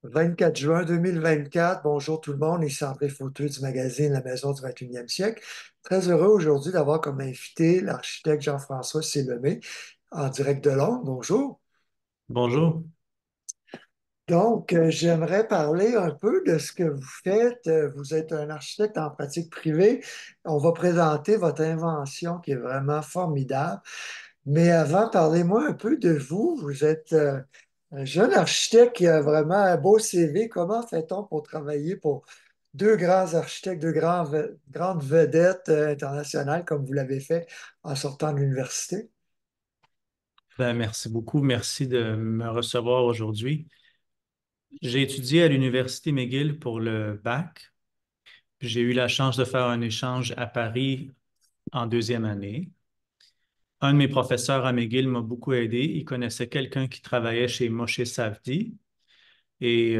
24 juin 2024. Bonjour tout le monde, ici André Fauteux du magazine La Maison du 21e siècle. Très heureux aujourd'hui d'avoir comme invité l'architecte Jean-François Sélemé en direct de Londres. Bonjour. Bonjour. Donc, j'aimerais parler un peu de ce que vous faites. Vous êtes un architecte en pratique privée. On va présenter votre invention qui est vraiment formidable. Mais avant, parlez-moi un peu de vous. Vous êtes un jeune architecte qui a vraiment un beau CV. Comment fait-on pour travailler pour deux grands architectes, grandes vedettes internationales comme vous l'avez fait en sortant de l'université? Merci beaucoup. Merci de me recevoir aujourd'hui. J'ai étudié à l'Université McGill pour le bac. J'ai eu la chance de faire un échange à Paris en deuxième année. Un de mes professeurs à McGill m'a beaucoup aidé. Il connaissait quelqu'un qui travaillait chez Moshe Safdie et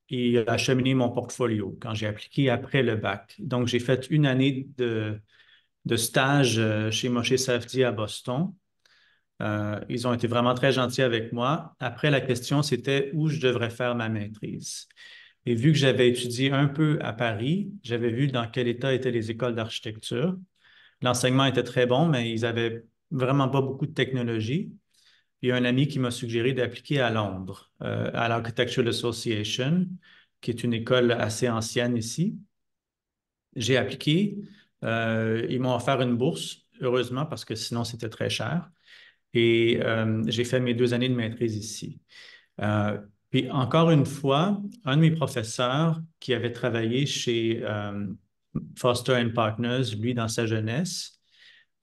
il a acheminé mon portfolio quand j'ai appliqué après le bac. Donc, j'ai fait une année de stage chez Moshe Safdie à Boston. Ils ont été vraiment très gentils avec moi. Après, la question, c'était où je devrais faire ma maîtrise. Et vu que j'avais étudié un peu à Paris, j'avais vu dans quel état étaient les écoles d'architecture. L'enseignement était très bon, mais ils avaient vraiment pas beaucoup de technologie. Il y a un ami qui m'a suggéré d'appliquer à Londres, à l'Architectural Association, qui est une école assez ancienne ici. J'ai appliqué. Ils m'ont offert une bourse, heureusement, parce que sinon c'était très cher. Et j'ai fait mes 2 années de maîtrise ici. Euh, Puis encore une fois, un de mes professeurs qui avait travaillé chez Foster and Partners, lui, dans sa jeunesse,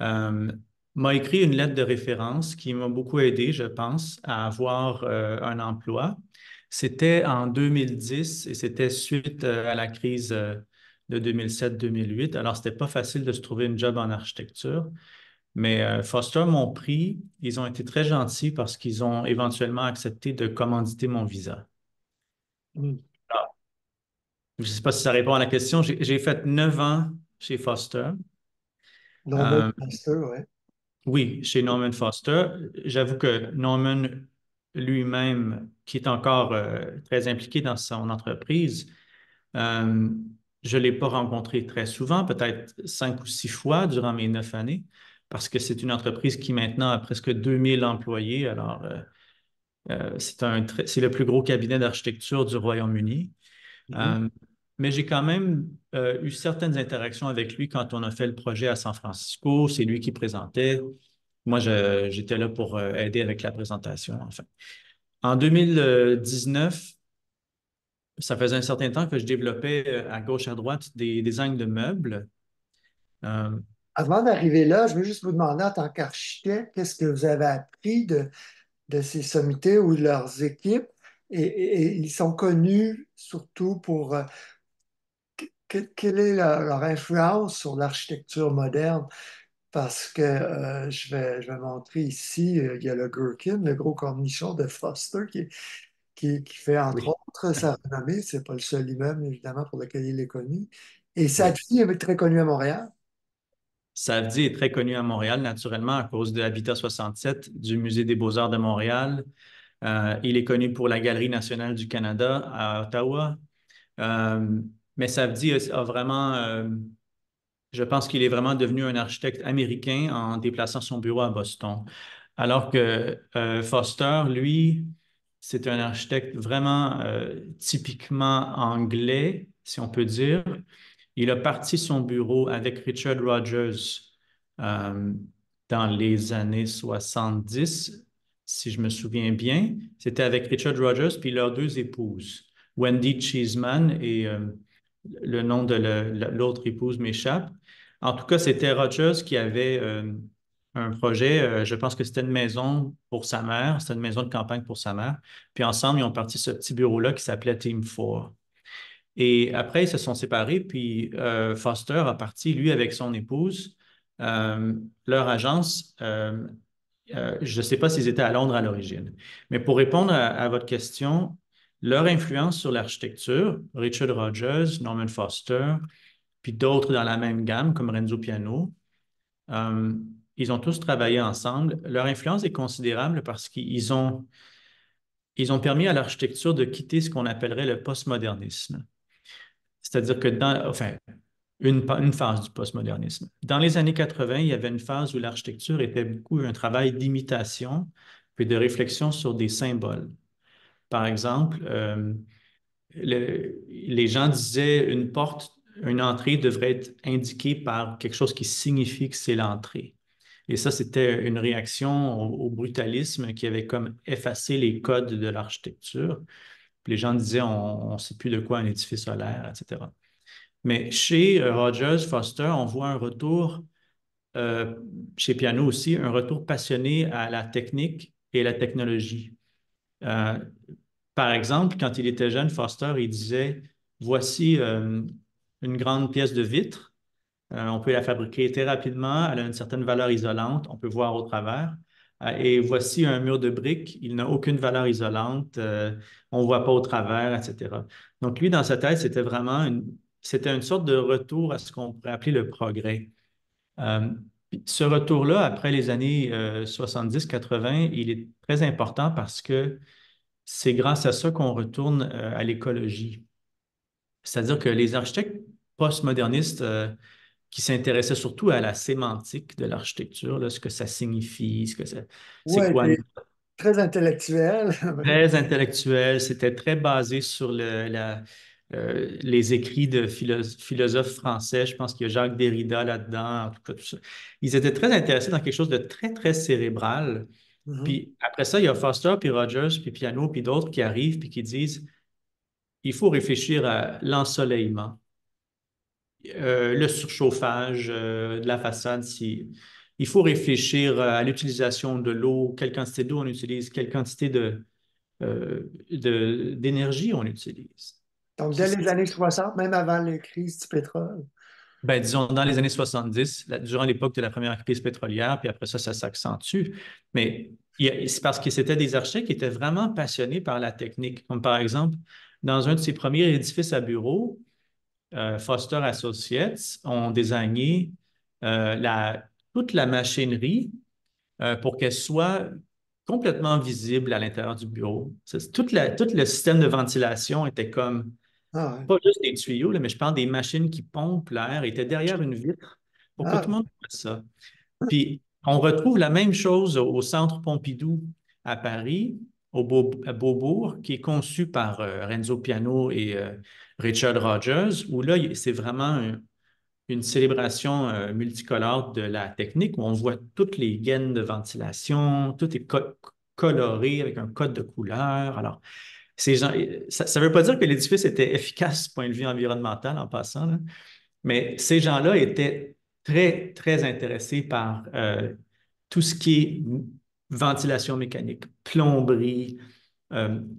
euh, m'a écrit une lettre de référence qui m'a beaucoup aidé, je pense, à avoir un emploi. C'était en 2010 et c'était suite à la crise de 2007-2008. Alors, c'était pas facile de se trouver une job en architecture. Mais Foster m'ont pris. Ils ont été très gentils parce qu'ils ont éventuellement accepté de commanditer mon visa. Hmm. Ah. Je ne sais pas si ça répond à la question. J'ai fait 9 ans chez Foster. Norman Euh, Foster, ouais. oui, chez Norman Foster. J'avoue que Norman lui-même, qui est encore très impliqué dans son entreprise, euh, je ne l'ai pas rencontré très souvent, peut-être 5 ou 6 fois durant mes 9 années, parce que c'est une entreprise qui maintenant a presque 2000 employés. Alors, c'est le plus gros cabinet d'architecture du Royaume-Uni. Mhm. Euh, mais j'ai quand même eu certaines interactions avec lui quand on a fait le projet à San Francisco. C'est lui qui présentait. Moi, j'étais là pour aider avec la présentation, enfin. En 2019, ça faisait un certain temps que je développais à gauche, à droite des designs de meubles. Euh, Avant d'arriver là, je veux juste vous demander en tant qu'architecte, qu'est-ce que vous avez appris de ces sommités ou de leurs équipes? Et ils sont connus surtout pour quelle est leur influence sur l'architecture moderne? Parce que je vais montrer ici, il y a le Gherkin, le gros cornichon de Foster, qui fait entre oui, autres sa renommée. C'est pas le seul immeuble, évidemment, pour lequel il est connu. Et oui. Sadie est très connu à Montréal. Savdy est très connu à Montréal, naturellement, à cause de Habitat 67 du Musée des Beaux-Arts de Montréal. Il est connu pour la Galerie nationale du Canada à Ottawa. Euh, mais Savdy a vraiment, je pense qu'il est vraiment devenu un architecte américain en déplaçant son bureau à Boston. Alors que Foster, lui, c'est un architecte vraiment typiquement anglais, si on peut dire. Il a parti son bureau avec Richard Rogers euh, dans les années 70, si je me souviens bien. C'était avec Richard Rogers puis leurs deux épouses, Wendy Cheeseman et le nom de l'autre épouse m'échappe. En tout cas, c'était Rogers qui avait un projet, je pense que c'était une maison pour sa mère, c'était une maison de campagne pour sa mère. Puis ensemble, ils ont parti ce petit bureau-là qui s'appelait Team 4. Et après, ils se sont séparés, puis Foster a parti, lui, avec son épouse. Euh, Leur agence, je ne sais pas s'ils étaient à Londres à l'origine. Mais pour répondre à votre question, leur influence sur l'architecture, Richard Rogers, Norman Foster, puis d'autres dans la même gamme, comme Renzo Piano, euh, ils ont tous travaillé ensemble. Leur influence est considérable parce qu'ils ont ils ont permis à l'architecture de quitter ce qu'on appellerait le postmodernisme. C'est-à-dire que enfin, une phase du postmodernisme. Dans les années 80, il y avait une phase où l'architecture était beaucoup un travail d'imitation puis de réflexion sur des symboles. Par exemple, les gens disaient une entrée devrait être indiquée par quelque chose qui signifie que c'est l'entrée. Et ça, c'était une réaction au brutalisme qui avait comme effacé les codes de l'architecture. Puis les gens disaient, on ne sait plus de quoi un édifice a l'air, etc. Mais chez Rogers, Foster, on voit un retour, euh, chez Piano aussi, un retour passionné à la technique et la technologie. Euh, Par exemple, quand il était jeune, Foster, il disait, voici une grande pièce de vitre. On peut la fabriquer très rapidement, elle a une certaine valeur isolante, on peut voir au travers. Et voici un mur de briques, il n'a aucune valeur isolante, on ne voit pas au travers, etc. Donc lui, dans sa tête, c'était une sorte de retour à ce qu'on pourrait appeler le progrès. Euh, Ce retour-là, après les années 70-80, il est très important parce que c'est grâce à ça qu'on retourne à l'écologie. C'est-à-dire que les architectes postmodernistes qui s'intéressaient surtout à la sémantique de l'architecture, là, ce que ça signifie, c'est Ouais, quoi t'es très intellectuel. très intellectuel, c'était très basé sur les écrits de philosophes français. Je pense qu'il y a Jacques Derrida là-dedans, en tout cas, tout ça. Ils étaient très intéressés dans quelque chose de très, très cérébral. Mhm. Puis après ça, il y a Foster, puis Rogers, puis Piano, puis d'autres qui arrivent, puis qui disent, il faut réfléchir à l'ensoleillement, le surchauffage de la façade. Il faut réfléchir à l'utilisation de l'eau, quelle quantité d'eau on utilise, quelle quantité d'énergie on utilise. Donc, Puis, dès les années 60, même avant les crises du pétrole. ben, disons, dans les années 70, durant l'époque de la première crise pétrolière, puis après ça, ça s'accentue. Mais c'est parce que c'était des architectes qui étaient vraiment passionnés par la technique. Comme par exemple, dans un de ses premiers édifices à bureaux, Foster Associates ont désigné toute la machinerie pour qu'elle soit complètement visible à l'intérieur du bureau. Tout le système de ventilation était comme, Ah, ouais. pas juste des tuyaux, là, mais je parle des machines qui pompent l'air, étaient derrière une vitre pour que tout Ah, le monde voit ça. Puis, on retrouve la même chose au Centre Pompidou à Paris, à Beaubourg, qui est conçu par Renzo Piano et Richard Rogers, où là, c'est vraiment une célébration multicolore de la technique, où on voit toutes les gaines de ventilation, tout est coloré avec un code de couleur. Alors, ça ne veut pas dire que l'édifice était efficace du point de vue environnemental en passant, là, mais ces gens-là étaient très, très intéressés par tout ce qui est ventilation mécanique, plomberie,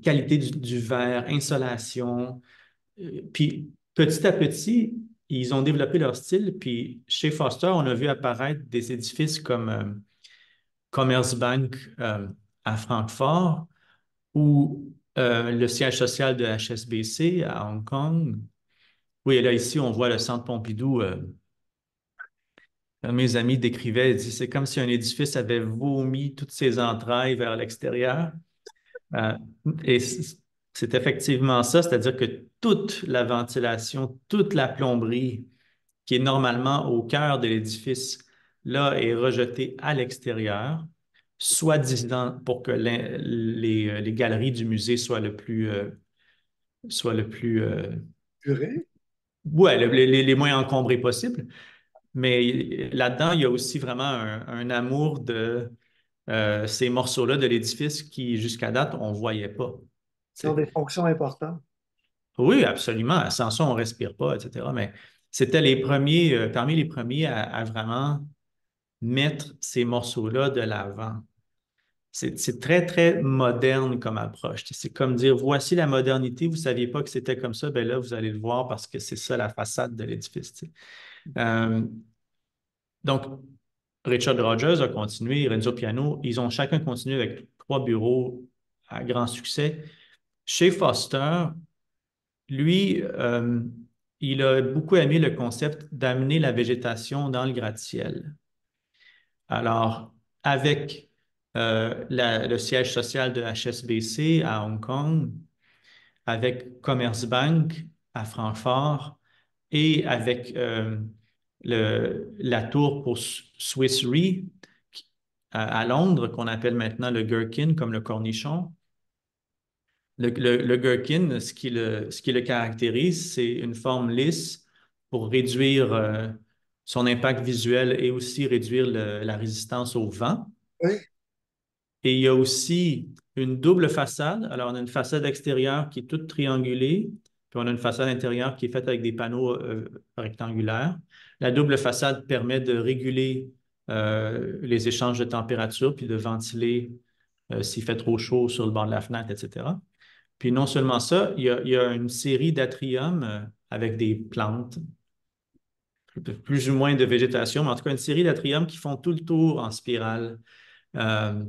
qualité du verre, insolation. Puis petit à petit, ils ont développé leur style. Puis chez Foster, on a vu apparaître des édifices comme Commerzbank à Francfort ou le siège social de HSBC à Hong Kong. Oui, et là, ici, on voit le centre Pompidou. Mes amis décrivaient, ils disaient, c'est comme si un édifice avait vomi toutes ses entrailles vers l'extérieur. Euh, et c'est effectivement ça, c'est-à-dire que toute la ventilation, toute la plomberie qui est normalement au cœur de l'édifice, là, est rejetée à l'extérieur, soi-disant pour que les galeries du musée soient le plus purée. ouais, les moins encombrés possible. Mais là-dedans, il y a aussi vraiment un amour de ces morceaux-là de l'édifice qui, jusqu'à date, on ne voyait pas. Qui ont Tu des fonctions importantes. Oui, absolument. Sans ça, on ne respire pas, etc. Mais c'était les premiers, parmi les premiers à vraiment mettre ces morceaux-là de l'avant. C'est très, très moderne comme approche. C'est comme dire, voici la modernité, vous ne saviez pas que c'était comme ça, ben là, vous allez le voir parce que c'est ça la façade de l'édifice. Euh, donc, Richard Rogers a continué, Renzo Piano, ils ont chacun continué avec trois bureaux à grand succès. Chez Foster, lui, il a beaucoup aimé le concept d'amener la végétation dans le gratte-ciel. Alors, avec le siège social de HSBC à Hong Kong, avec Commerzbank à Francfort et avec la tour pour Swiss Re à Londres, qu'on appelle maintenant le Gherkin, comme le cornichon. Le gherkin, ce qui le caractérise, c'est une forme lisse pour réduire son impact visuel et aussi réduire la résistance au vent. Oui, Et il y a aussi une double façade. Alors, on a une façade extérieure qui est toute triangulée, puis on a une façade intérieure qui est faite avec des panneaux rectangulaires. La double façade permet de réguler les échanges de température, puis de ventiler s'il fait trop chaud sur le bord de la fenêtre, etc. Puis non seulement ça, il y a une série d'atriums avec des plantes, plus ou moins de végétation, mais en tout cas une série d'atriums qui font tout le tour en spirale. Euh,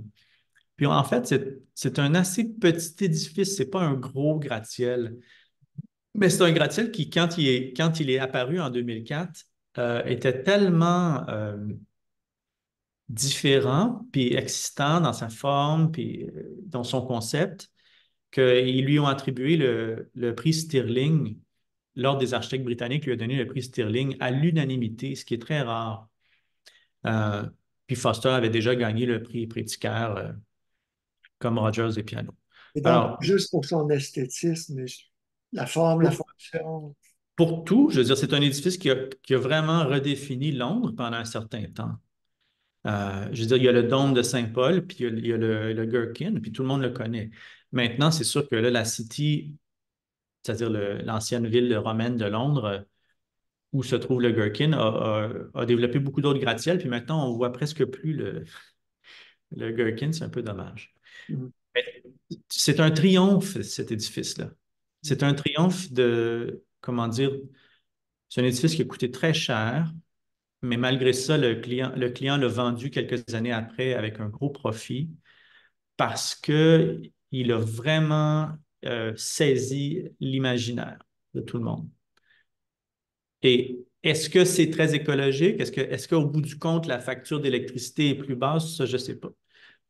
Puis en fait, c'est un assez petit édifice, c'est pas un gros gratte-ciel, mais c'est un gratte-ciel qui, quand il est apparu en 2004, était tellement différent, puis excitant dans sa forme, puis dans son concept, qu'ils lui ont attribué le prix Stirling. L'Ordre des architectes britanniques lui a donné le prix Stirling à l'unanimité, ce qui est très rare. Euh, Puis Foster avait déjà gagné le prix Pritzker, comme Rogers et Piano. et donc, Alors, juste pour son esthétisme, la forme, la pour, fonction. pour tout, je veux dire, c'est un édifice qui a vraiment redéfini Londres pendant un certain temps. Je veux dire, il y a le dôme de Saint-Paul, puis il y a le Gherkin, puis tout le monde le connaît. Maintenant, c'est sûr que là, la City, c'est-à-dire l'ancienne ville romaine de Londres, où se trouve le Gherkin, a développé beaucoup d'autres gratte-ciels, puis maintenant, on voit presque plus le Gherkin, c'est un peu dommage. Mhm. Mais c'est un triomphe, cet édifice-là. C'est un triomphe comment dire, c'est un édifice qui a coûté très cher, mais malgré ça, le client l'a vendu quelques années après avec un gros profit parce qu'il a vraiment saisi l'imaginaire de tout le monde. Et est-ce que c'est très écologique? Est-ce qu'au bout du compte, la facture d'électricité est plus basse? Ça, je ne sais pas.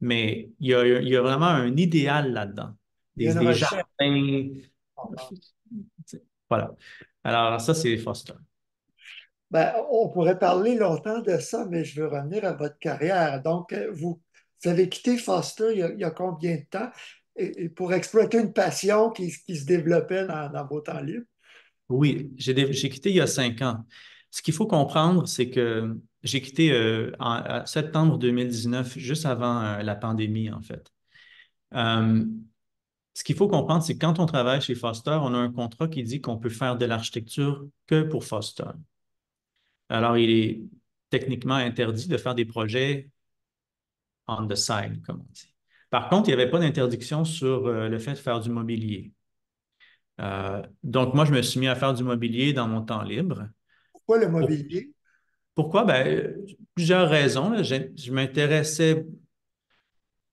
Mais il y a vraiment un idéal là-dedans. Il y a une Des recherche. jardins. Voilà. Alors, ça, c'est Foster. Ben, on pourrait parler longtemps de ça, mais je veux revenir à votre carrière. Donc, vous avez quitté Foster il y a combien de temps et pour exploiter une passion qui se développait dans vos temps libres? Oui, j'ai quitté il y a 5 ans. Ce qu'il faut comprendre, c'est que j'ai quitté en septembre 2019, juste avant la pandémie, en fait. Euh, Ce qu'il faut comprendre, c'est que quand on travaille chez Foster, on a un contrat qui dit qu'on peut faire de l'architecture que pour Foster. Alors, il est techniquement interdit de faire des projets on the side, comme on dit. Par contre, il n'y avait pas d'interdiction sur le fait de faire du mobilier. Donc, moi, je me suis mis à faire du mobilier dans mon temps libre. Pourquoi le Pour- mobilier? Pourquoi? Ben, plusieurs raisons, là. Je m'intéressais,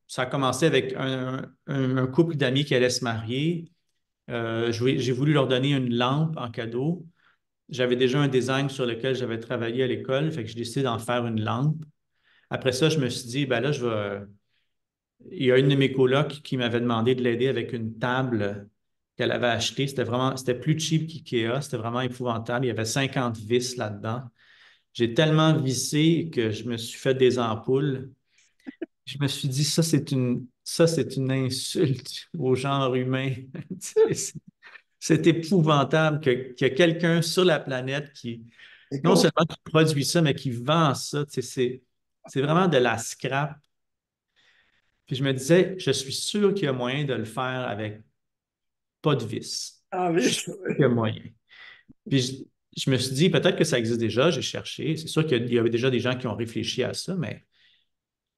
ça a commencé avec un couple d'amis qui allait se marier. J'ai voulu leur donner une lampe en cadeau. J'avais déjà un design sur lequel j'avais travaillé à l'école, fait que j'ai décidé d'en faire une lampe. Après ça, je me suis dit, ben là, il y a une de mes colocs qui m'avait demandé de l'aider avec une table qu'elle avait achetée. C'était plus cheap qu'IKEA, c'était vraiment épouvantable. Il y avait 50 vis là-dedans. J'ai tellement vissé que je me suis fait des ampoules. Je me suis dit, ça, c'est une insulte au genre humain. C'est épouvantable qu'il y a quelqu'un sur la planète qui, non Écoute, seulement qui produit ça, mais qui vend ça. Tu sais, c'est vraiment de la scrap. Puis je me disais, je suis sûr qu'il y a moyen de le faire avec pas de vis. ah Je oui, suis sûr qu'il y a moyen. Puis je me suis dit, peut-être que ça existe déjà, j'ai cherché. C'est sûr qu'il y avait déjà des gens qui ont réfléchi à ça, mais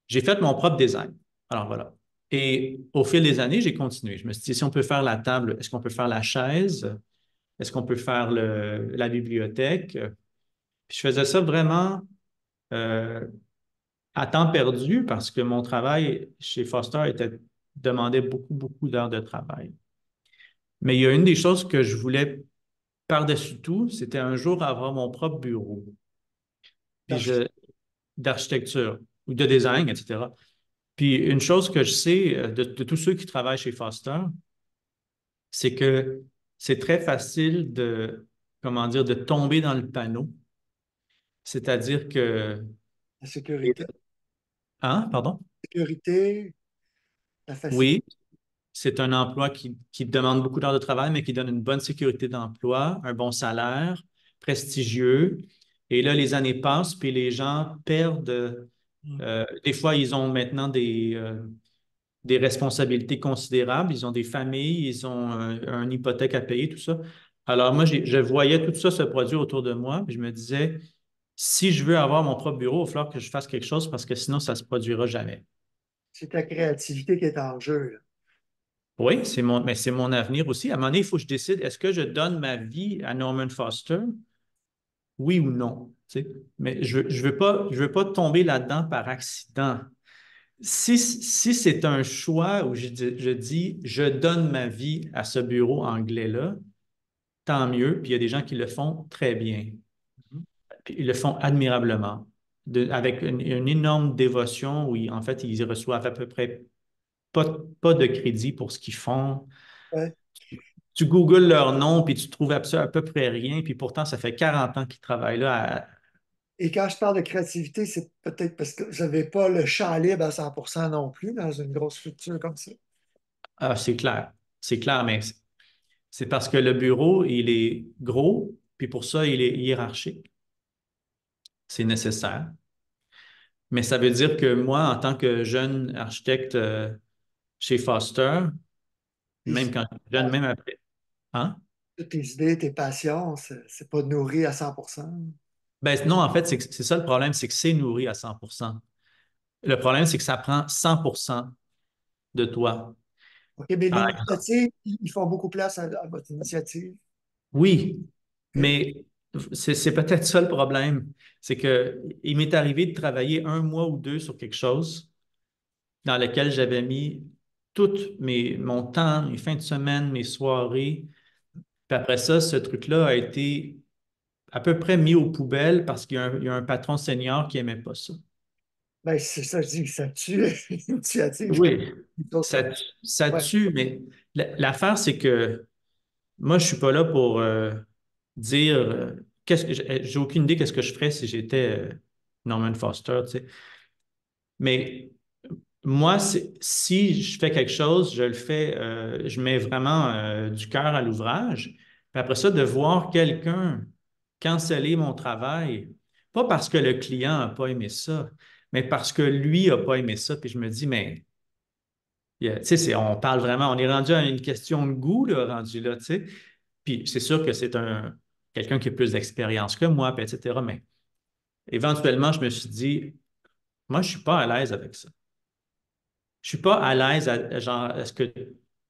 j'ai fait mon propre design. Alors voilà. Et au fil des années, j'ai continué. Je me suis dit, si on peut faire la table, est-ce qu'on peut faire la chaise? Est-ce qu'on peut faire la bibliothèque? Puis je faisais ça vraiment euh, à temps perdu parce que mon travail chez Foster demandait beaucoup, beaucoup d'heures de travail. Mais il y a une des choses que je voulais par-dessus tout, c'était un jour avoir mon propre bureau puis l'architecture. d'architecture ou de design, etc. Puis une chose que je sais de tous ceux qui travaillent chez Foster, c'est que c'est très facile de, comment dire, de tomber dans le panneau. C'est-à-dire que, La sécurité, hein, pardon? sécurité, la facilité. Oui, c'est un emploi qui demande beaucoup d'heures de travail, mais qui donne une bonne sécurité d'emploi, un bon salaire, prestigieux. Et là, les années passent, puis les gens perdent. Des fois, ils ont maintenant des responsabilités considérables, ils ont des familles, ils ont une hypothèque à payer, tout ça. Alors moi, je voyais tout ça se produire autour de moi, puis je me disais, si je veux avoir mon propre bureau, il va falloir que je fasse quelque chose parce que sinon, ça ne se produira jamais. C'est ta créativité qui est en jeu, là. Oui, mais c'est mon avenir aussi. À un moment donné, il faut que je décide, est-ce que je donne ma vie à Norman Foster, oui ou non? Tu sais? Mais je veux pas tomber là-dedans par accident. Si c'est un choix où je dis, je donne ma vie à ce bureau anglais-là, tant mieux. Puis il y a des gens qui le font très bien. Mhm. Puis ils le font admirablement, avec une énorme dévotion où, en fait, ils reçoivent à peu près pas de crédit pour ce qu'ils font. Ouais. Tu googles leur nom, puis tu trouves à peu près rien, puis pourtant, ça fait 40 ans qu'ils travaillent là. Et quand je parle de créativité, c'est peut-être parce que je n'avais pas le champ libre à 100% non plus dans une grosse structure comme ça. Ah, c'est clair. C'est clair, mais c'est parce que le bureau, il est gros, puis pour ça, il est hiérarchique. C'est nécessaire. Mais ça veut dire que moi, en tant que jeune architecte chez Foster, Tes même quand j'étais jeune, même après, hein? toutes tes idées, tes passions, c'est pas nourri à 100%. Ben, non, en fait, c'est ça le problème, c'est que c'est nourri à 100%. Le problème, c'est que ça prend 100% de toi. OK, mais Par exemple. l'initiative, ils font beaucoup place à votre initiative. Oui, OK? mais c'est peut-être ça le problème. C'est que il m'est arrivé de travailler un mois ou deux sur quelque chose dans lequel j'avais mis mon temps, mes fins de semaine, mes soirées. Puis après ça, ce truc-là a été à peu près mis aux poubelles parce il y a un patron senior qui aimait pas ça. Ben, c'est ça, je dis, ça tue l'initiative. Oui, D'autres- ça Ouais. tue, mais l'affaire, c'est que moi, je suis pas là pour dire j'ai aucune idée qu'est-ce que je ferais si j'étais Norman Foster, tu sais. Mais moi, si je fais quelque chose, je le fais, je mets vraiment du cœur à l'ouvrage. Puis après ça, de voir quelqu'un canceller mon travail, pas parce que le client n'a pas aimé ça, mais parce que lui n'a pas aimé ça. Puis je me dis, mais tu sais, on parle vraiment, on est rendu à une question de goût, là, rendu là, tu sais. Puis c'est sûr que c'est quelqu'un qui a plus d'expérience que moi, puis etc. Mais éventuellement, je me suis dit, moi, je ne suis pas à l'aise avec ça. Je suis pas à l'aise genre, à ce que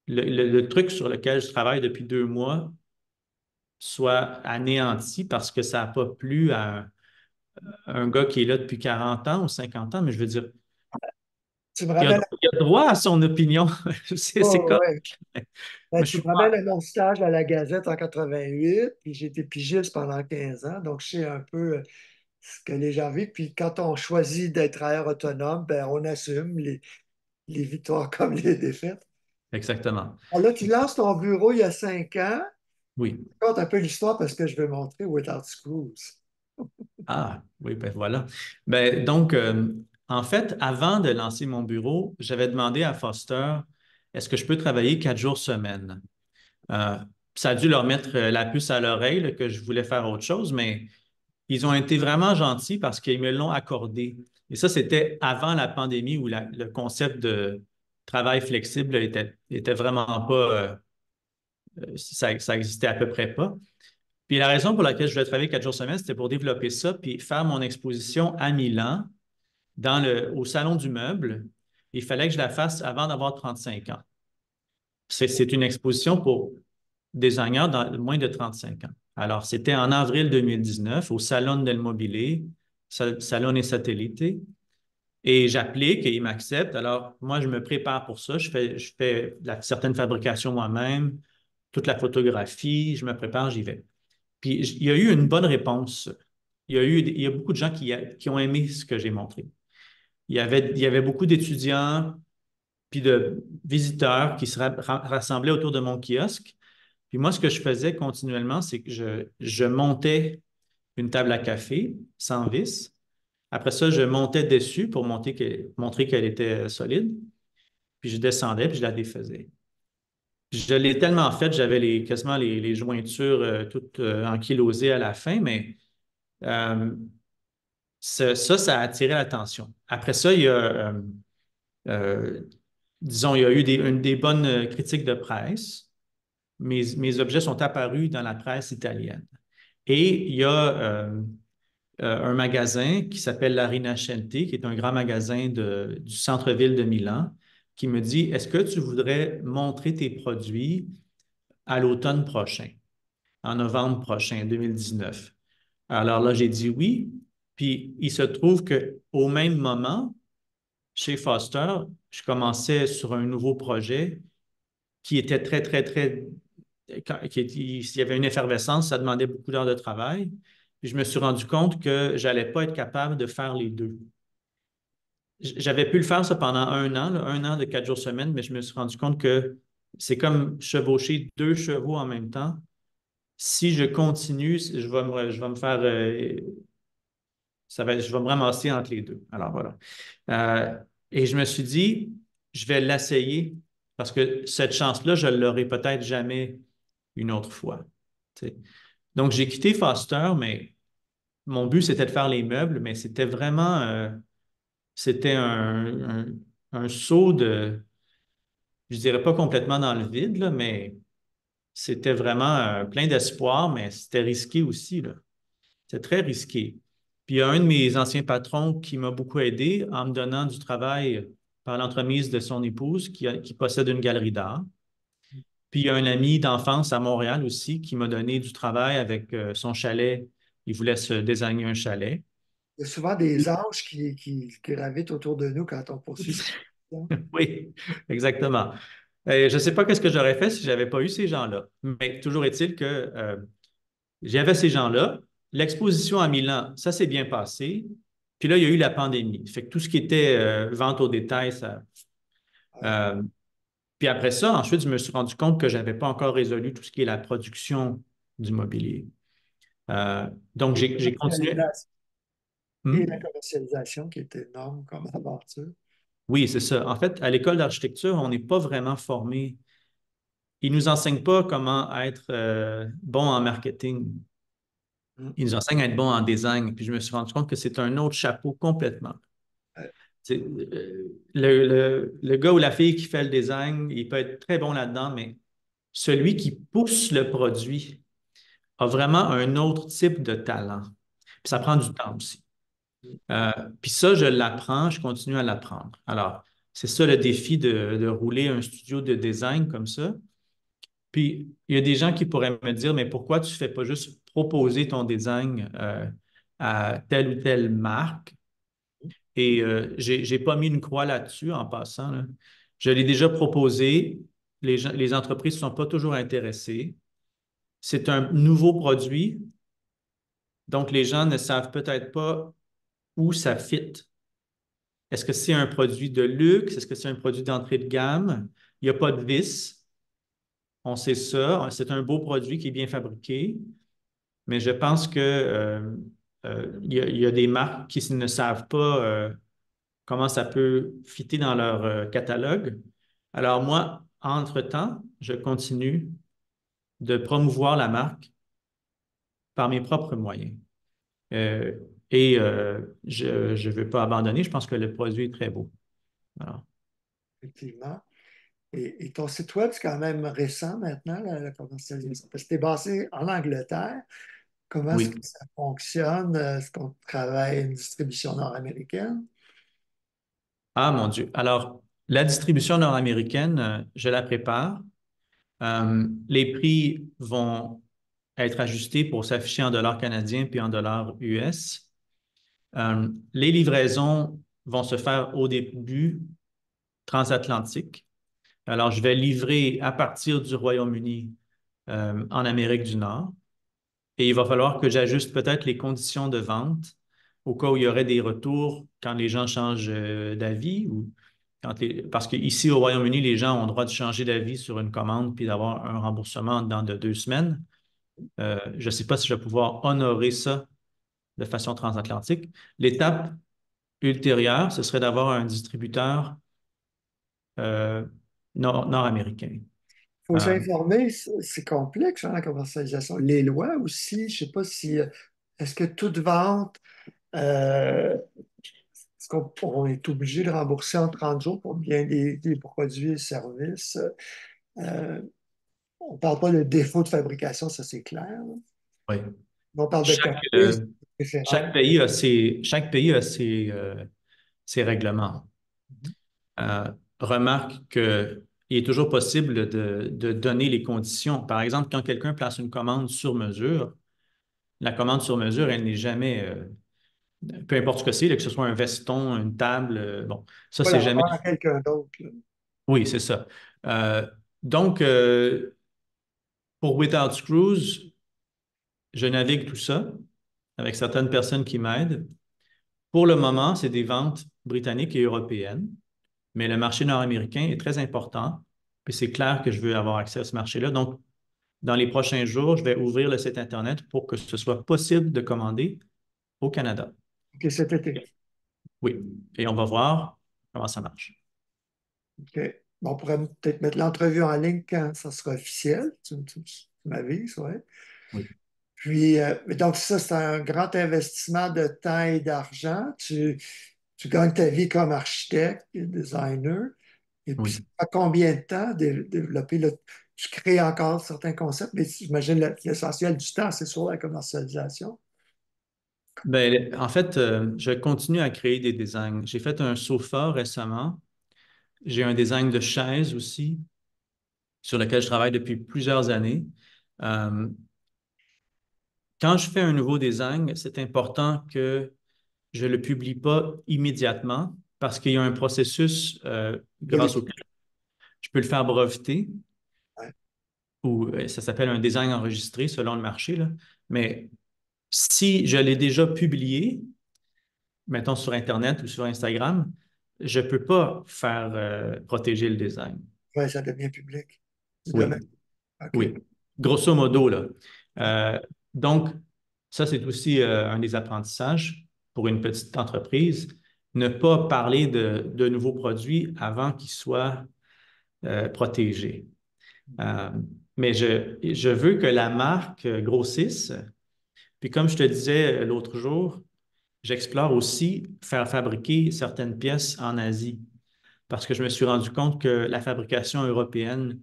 le truc sur lequel je travaille depuis 2 mois soit anéanti parce que ça n'a pas plu à un gars qui est là depuis 40 ans ou 50 ans, mais je veux dire, Tu me ramènes, il a droit à son opinion. C'est oh, correct. ouais. Ben, Mais je tu suis me ramènes pas. à mon stage à la Gazette en 88, puis j'ai été pigiste pendant 15 ans, donc je sais un peu ce que les gens vivent. Puis quand on choisit d'être travailleur autonome, ben, on assume les victoires comme les défaites. Exactement. Alors là, tu lances ton bureau il y a 5 ans. Oui. Raconte un peu l'histoire parce que je veux montrer Without Screws. Ah, oui, ben voilà. Ben, donc, en fait, avant de lancer mon bureau, j'avais demandé à Foster, est-ce que je peux travailler 4 jours semaine? Euh, Ça a dû leur mettre la puce à l'oreille là, que je voulais faire autre chose, mais ils ont été vraiment gentils parce qu'ils me l'ont accordé. Et ça, c'était avant la pandémie où le concept de travail flexible était vraiment pas, ça existait à peu près pas. Puis la raison pour laquelle je voulais travailler 4 jours semaine, c'était pour développer ça, puis faire mon exposition à Milan, au Salon du Meuble. Il fallait que je la fasse avant d'avoir 35 ans. C'est une exposition pour designers dans moins de 35 ans. Alors, c'était en avril 2019 au Salon del Mobilier, Salon et Satellite, et j'applique et ils m'acceptent. Alors, moi, je me prépare pour ça. Je fais certaines fabrications moi-même, toute la photographie, je me prépare, j'y vais. Puis, il y a eu une bonne réponse. Il y a beaucoup de gens qui ont aimé ce que j'ai montré. il y avait beaucoup d'étudiants puis de visiteurs qui se rassemblaient autour de mon kiosque. Puis moi, ce que je faisais continuellement, c'est que je montais une table à café sans vis. Après ça, je montais dessus pour montrer qu'elle était solide. Puis je descendais, puis je la défaisais. Je l'ai tellement faite, j'avais quasiment les jointures toutes ankylosées à la fin, mais euh, ça a attiré l'attention. Après ça, euh, disons, il y a eu des bonnes critiques de presse. Mes objets sont apparus dans la presse italienne. Et il y a un magasin qui s'appelle La Rinascente, qui est un grand magasin du centre-ville de Milan, qui me dit, est-ce que tu voudrais montrer tes produits à l'automne prochain, en novembre prochain, 2019? Alors là, j'ai dit oui. Puis il se trouve qu'au même moment, chez Foster, je commençais sur un nouveau projet qui était très, très, très il y avait une effervescence, ça demandait beaucoup d'heures de travail. Puis je me suis rendu compte que je n'allais pas être capable de faire les deux. J'avais pu le faire ça pendant un an, là, un an de 4 jours semaine, mais je me suis rendu compte que c'est comme chevaucher deux chevaux en même temps. Si je continue, je vais me faire, je vais me ramasser entre les deux. Alors voilà. Euh, et je me suis dit, je vais l'essayer parce que cette chance-là, je ne l'aurai peut-être jamais une autre fois. Tu sais. Donc, j'ai quitté Foster, mais mon but, c'était de faire les meubles, mais c'était vraiment, c'était un saut je dirais pas complètement dans le vide, là, mais c'était vraiment plein d'espoir, mais c'était risqué aussi, là. C'était très risqué. Puis il y a un de mes anciens patrons qui m'a beaucoup aidé en me donnant du travail par l'entremise de son épouse qui possède une galerie d'art. Puis il y a un ami d'enfance à Montréal aussi qui m'a donné du travail avec son chalet. Il voulait se désigner un chalet. Il y a souvent des anges qui gravitent autour de nous quand on poursuit cette mission. Oui, exactement. Je ne sais pas qu'est-ce que j'aurais fait si je n'avais pas eu ces gens-là. Mais toujours est-il que j'avais ces gens-là. L'exposition à Milan, ça s'est bien passé. Puis là, il y a eu la pandémie. Fait que tout ce qui était vente au détail, ça. Ouais. euh, Puis après ça, ensuite, je me suis rendu compte que je n'avais pas encore résolu tout ce qui est la production du mobilier. Donc, Et j'ai continué. la Hmm? commercialisation qui est énorme comme aventure. Oui, c'est ça. En fait, à l'école d'architecture, on n'est pas vraiment formé. Ils ne nous enseignent pas comment être bon en marketing. Mm. Ils nous enseignent à être bon en design. Puis je me suis rendu compte que c'est un autre chapeau complètement. Ouais. Le gars ou la fille qui fait le design, il peut être très bon là-dedans, mais celui qui pousse le produit a vraiment un autre type de talent. Puis ça Mm. prend du temps aussi. Mm. Euh, Puis ça, je l'apprends, je continue à l'apprendre. Alors, c'est ça le défi de rouler un studio de design comme ça. Puis, il y a des gens qui pourraient me dire, mais pourquoi tu ne fais pas juste proposer ton design à telle ou telle marque? Et j'ai pas mis une croix là-dessus en passant, là. Je l'ai déjà proposé. Les entreprises ne sont pas toujours intéressées. C'est un nouveau produit, donc les gens ne savent peut-être pas où ça fit. Est-ce que c'est un produit de luxe? Est-ce que c'est un produit d'entrée de gamme? Il n'y a pas de vis. On sait ça. C'est un beau produit qui est bien fabriqué. Mais je pense que il y a des marques qui ne savent pas comment ça peut fitter dans leur catalogue. Alors moi, entre-temps, je continue de promouvoir la marque par mes propres moyens. Euh, et je ne veux pas abandonner. Je pense que le produit est très beau. Alors, Effectivement. Et ton site web, c'est quand même récent maintenant, la commercialisation. Parce que tu es basé en Angleterre. Comment est-ce que oui. ça fonctionne? Est-ce qu'on travaille une distribution nord-américaine? Ah, mon Dieu. Alors, la distribution nord-américaine, je la prépare. Les prix vont être ajustés pour s'afficher en dollars canadiens puis en dollars US. Les livraisons vont se faire au début transatlantique. Alors, je vais livrer à partir du Royaume-Uni en Amérique du Nord et il va falloir que j'ajuste peut-être les conditions de vente au cas où il y aurait des retours quand les gens changent d'avis ou parce qu'ici au Royaume-Uni, les gens ont le droit de changer d'avis sur une commande puis d'avoir un remboursement dans de 2 semaines. Je ne sais pas si je vais pouvoir honorer ça de façon transatlantique. L'étape ultérieure, ce serait d'avoir un distributeur euh, nord-américain. Il faut Euh, s'informer, c'est complexe, hein, la commercialisation. Les lois aussi, je ne sais pas si, est-ce que toute vente, est-ce qu'on est obligé de rembourser en 30 jours pour bien des produits et services? Euh, on ne parle pas de défaut de fabrication, ça c'est clair, là. oui. Mais on parle de Chaque, qualité, euh, c'est différent. chaque pays a ses règlements. Euh, Remarque qu'il est toujours possible de donner les conditions. Par exemple, quand quelqu'un place une commande sur mesure, la commande sur mesure, elle n'est jamais, peu importe ce que c'est, là, que ce soit un veston, une table, bon, ça, Pas c'est la jamais. vendre à quelqu'un d'autre, là. Oui, c'est ça. Donc, pour Without Screws, je navigue tout ça avec certaines personnes qui m'aident. Pour le moment, c'est des ventes britanniques et européennes, mais le marché nord-américain est très important. Puis c'est clair que je veux avoir accès à ce marché-là. Donc, dans les prochains jours, je vais ouvrir le site Internet pour que ce soit possible de commander au Canada. OK, cet été. Oui. Et on va voir comment ça marche. OK. Bon, on pourrait peut-être mettre l'entrevue en ligne quand ça sera officiel. Tu m'avises, oui. Oui. Puis, donc ça, c'est un grand investissement de temps et d'argent. Tu gagnes ta vie comme architecte et designer. Et puis, ça Oui. prend combien de temps de développer tu crées encore certains concepts, mais j'imagine l'essentiel du temps, c'est sur la commercialisation. Ben, en fait, je continue à créer des designs. J'ai fait un sofa récemment. J'ai un design de chaise aussi sur lequel je travaille depuis plusieurs années. Euh, Quand je fais un nouveau design, c'est important que je ne le publie pas immédiatement parce qu'il y a un processus grâce Évolutif. auquel je peux le faire breveter Ouais. ou ça s'appelle un design enregistré selon le marché, là. Mais si je l'ai déjà publié, mettons sur Internet ou sur Instagram, je ne peux pas faire protéger le design. Ouais, ça devient public. Du domaine. Oui, OK. oui. Grosso modo, là. Euh, donc, ça, c'est aussi un des apprentissages pour une petite entreprise. Ne pas parler de nouveaux produits avant qu'ils soient protégés. Euh, mais je veux que la marque grossisse. Puis comme je te disais l'autre jour, j'explore aussi faire fabriquer certaines pièces en Asie parce que je me suis rendu compte que la fabrication européenne,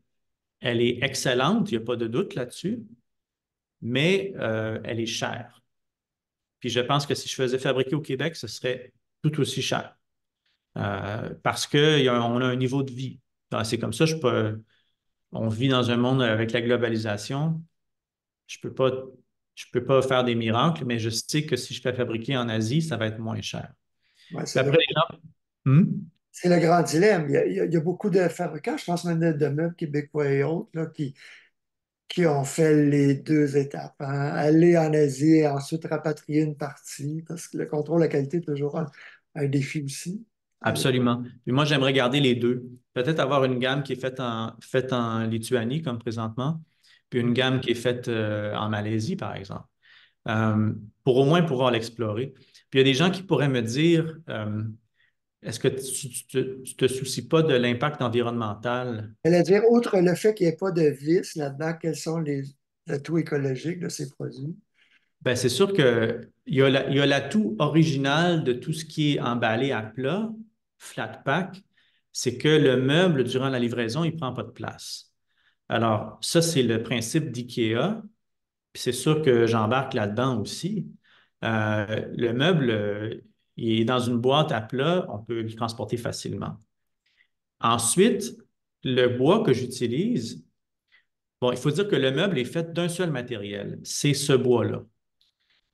elle est excellente, il n'y a pas de doute là-dessus, mais elle est chère. Puis je pense que si je faisais fabriquer au Québec, ce serait tout aussi cher parce qu'on a un niveau de vie. Alors, c'est comme ça, on vit dans un monde avec la globalisation. Je peux pas, je peux pas faire des miracles, mais je sais que si je fais fabriquer en Asie, ça va être moins cher. Ouais, Puis après, les gens, Hmm? c'est le grand dilemme. Il y a beaucoup de fabricants, je pense même de meubles québécois et autres, là, qui ont fait les deux étapes, hein. Aller en Asie et ensuite rapatrier une partie, parce que le contrôle de la qualité est toujours un défi aussi. Absolument. Puis moi, j'aimerais garder les deux. Peut-être avoir une gamme qui est faite en Lituanie, comme présentement, puis une gamme qui est faite en Malaisie, par exemple, pour au moins pouvoir l'explorer. Puis il y a des gens qui pourraient me dire, est-ce que tu te soucies pas de l'impact environnemental? C'est-à-dire, outre le fait qu'il n'y ait pas de vis là-dedans, quels sont les atouts écologiques de ces produits? Ben, c'est sûr il y a l'atout original de tout ce qui est emballé à plat, flat pack, c'est que le meuble, durant la livraison, il ne prend pas de place. Alors, ça, c'est le principe d'IKEA. Puis c'est sûr que j'embarque là-dedans aussi. Le meuble, il est dans une boîte à plat, on peut le transporter facilement. Ensuite, le bois que j'utilise, bon, il faut dire que le meuble est fait d'un seul matériel, c'est ce bois-là.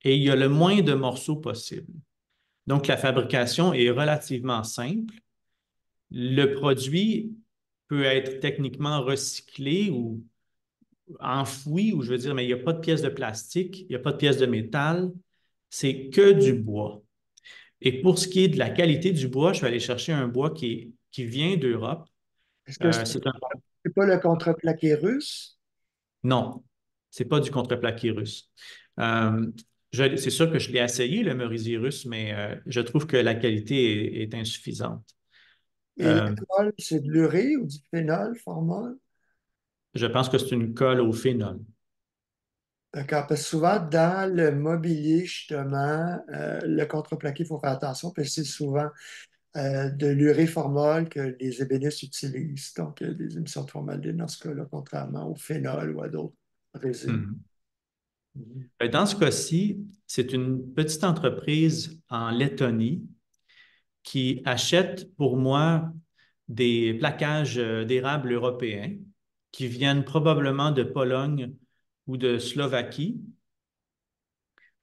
Et il y a le moins de morceaux possible. Donc, la fabrication est relativement simple. Le produit peut être techniquement recyclé ou enfoui, ou je veux dire, mais il n'y a pas de pièces de plastique, il n'y a pas de pièces de métal, c'est que du bois. Et pour ce qui est de la qualité du bois, je vais aller chercher un bois qui vient d'Europe. Est-ce que C'est un... c'est pas le contreplaqué russe? Non, c'est pas du contreplaqué russe. Euh, c'est sûr que je l'ai essayé, le merisier russe, mais je trouve que la qualité est insuffisante. Et la Euh, colle, c'est de l'urée ou du phénol, formol? je pense que c'est une colle au phénol. D'accord, parce que souvent, dans le mobilier, justement, le contreplaqué, il faut faire attention, parce que c'est souvent de l'urée formol que les ébénistes utilisent. Donc, il y a des émissions de formaldéhyde dans ce cas-là, contrairement au phénol ou à d'autres résines. Mhm. Mhm. Dans ce cas-ci, c'est une petite entreprise en Lettonie qui achète pour moi des plaquages d'érable européens qui viennent probablement de Pologne ou de Slovaquie.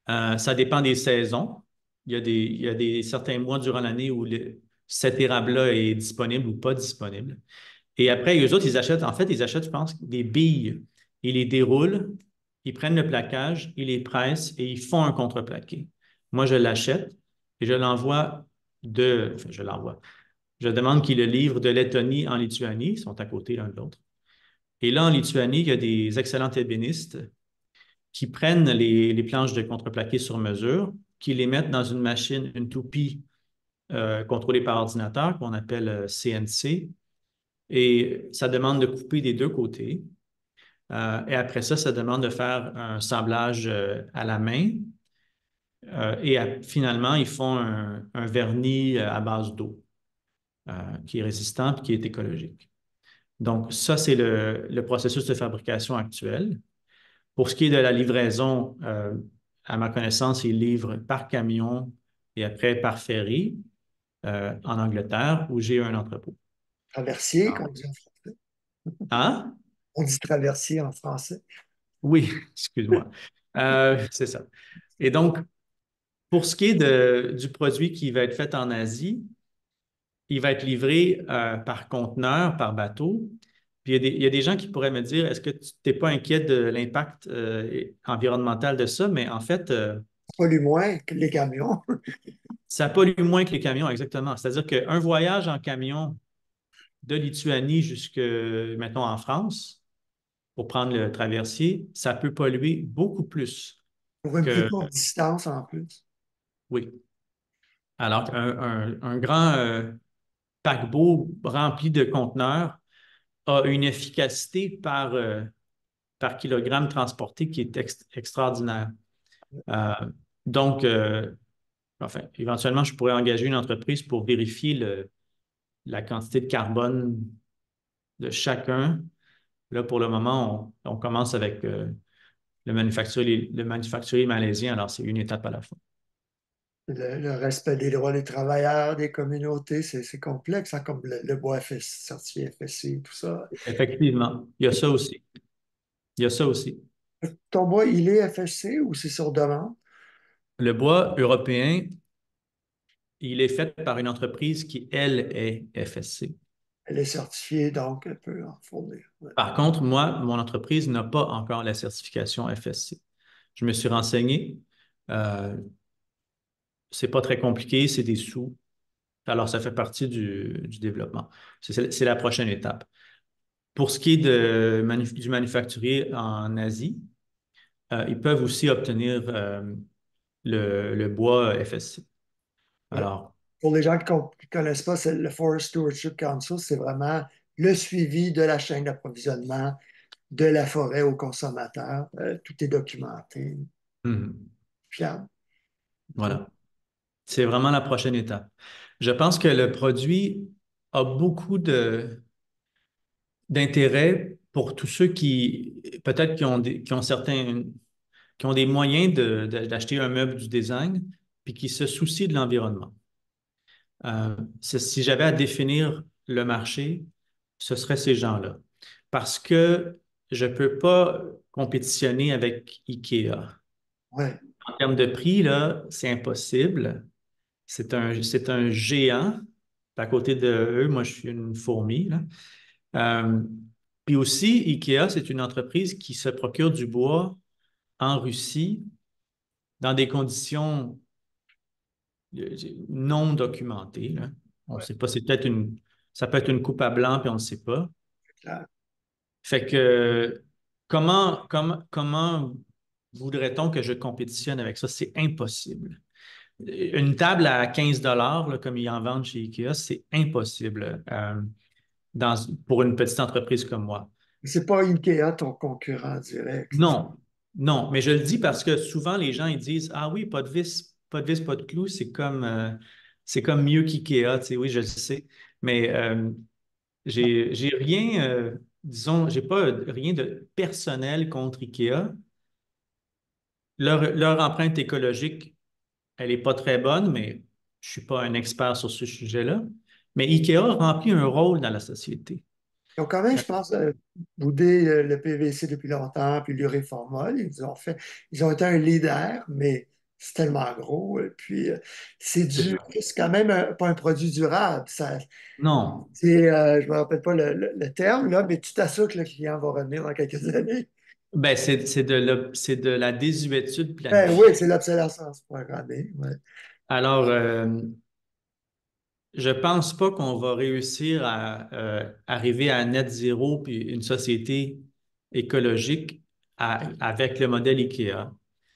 Ça dépend des saisons. Certains mois durant l'année où cet érable-là est disponible ou pas disponible. Et après, eux autres, ils achètent, je pense, des billes. Ils les déroulent, ils prennent le plaquage, ils les pressent et ils font un contreplaqué. Moi, je l'achète et je l'envoie. Je demande qu'ils le livrent de Lettonie en Lituanie. Ils sont à côté l'un de l'autre. Et là, en Lituanie, il y a des excellents ébénistes qui prennent les planches de contreplaqué sur mesure, qui les mettent dans une machine, une toupie contrôlée par ordinateur qu'on appelle CNC. Et ça demande de couper des deux côtés. Et après ça, ça demande de faire un sablage à la main. Finalement, ils font un vernis à base d'eau qui est résistant et qui est écologique. Donc, ça, c'est le processus de fabrication actuel. Pour ce qui est de la livraison, à ma connaissance, ils livrent par camion et après par ferry en Angleterre, où j'ai un entrepôt. Traversier, Ah. qu'on dit en français. Hein? On dit traversier en français. Oui, excuse-moi. C'est ça. Et donc, pour ce qui est du produit qui va être fait en Asie, il va être livré par conteneur, par bateau. Puis il y a des gens qui pourraient me dire, est-ce que tu n'es pas inquiet de l'impact environnemental de ça? Mais en fait, Ça pollue moins que les camions. ça pollue moins que les camions, exactement. C'est-à-dire qu'un voyage en camion de Lituanie jusque, mettons, en France, pour prendre le traversier, ça peut polluer beaucoup plus Pour une plus que, courte distance en plus. oui. Alors un grand paquebot rempli de conteneurs a une efficacité par kilogramme transporté qui est extraordinaire. Euh, donc, enfin, éventuellement, je pourrais engager une entreprise pour vérifier la quantité de carbone de chacun. Là, pour le moment, on commence avec le manufacturier malaisien, alors c'est une étape à la fois. Le respect des droits des travailleurs, des communautés, c'est complexe, hein, comme le bois FS, certifié FSC, tout ça. Effectivement, il y a ça aussi. Il y a ça aussi. Ton bois, il est FSC ou c'est sur demande? Le bois européen, il est fait par une entreprise qui, elle, est FSC. Elle est certifiée, donc elle peut en fournir. Ouais. Par contre, moi, mon entreprise n'a pas encore la certification FSC. Je me suis renseigné. Euh, c'est pas très compliqué, c'est des sous. Alors, ça fait partie du développement. C'est la prochaine étape. Pour ce qui est du manufacturier en Asie, ils peuvent aussi obtenir le bois FSC. Ouais. Alors, Pour les gens qui ne connaissent pas, c'est le Forest Stewardship Council, c'est vraiment le suivi de la chaîne d'approvisionnement de la forêt aux consommateurs. Tout est documenté, mhm, fiable. OK. voilà. C'est vraiment la prochaine étape. Je pense que le produit a beaucoup d'intérêt pour tous ceux qui, peut-être qui ont des moyens d'acheter un meuble du design, puis qui se soucient de l'environnement. Si j'avais à définir le marché, ce serait ces gens-là. Parce que je ne peux pas compétitionner avec IKEA. Ouais. En termes de prix, là, c'est impossible. C'est un géant. À côté de eux, moi, je suis une fourmi, là. Euh, Puis aussi, IKEA, c'est une entreprise qui se procure du bois en Russie dans des conditions non documenté, là. On ne Ouais, sait pas, ça peut être une coupe à blanc, puis on ne sait pas. c'est clair. Fait que comment voudrait-on que je compétitionne avec ça? C'est impossible. Une table à 15 là, comme ils en vendent chez IKEA, c'est impossible dans, pour une petite entreprise comme moi. C'est pas Ikea ton concurrent direct, c'est ça? Non, non, mais je le dis parce que souvent les gens ils disent ah oui, pas de vis, pas de vis, pas de clous, c'est comme mieux qu'IKEA, tu sais, oui, je le sais. Mais j'ai rien, disons, j'ai pas rien de personnel contre IKEA. Leur empreinte écologique, elle est pas très bonne, mais je suis pas un expert sur ce sujet-là. Mais IKEA remplit un rôle dans la société. Ils ont quand même, je pense, boudé le PVC depuis longtemps, puis l'uréformol. Ils ont été un leader, mais c'est tellement gros. Puis C'est ça. c'est quand même pas un produit durable. Non, Je me rappelle pas le terme, là, mais tu t'assures que le client va revenir dans quelques années. ben c'est de la désuétude Ben oui, planifiée. c'est l'obsolescence programmée. Ouais. Alors, je pense pas qu'on va réussir à arriver à net zéro puis une société écologique avec le modèle IKEA.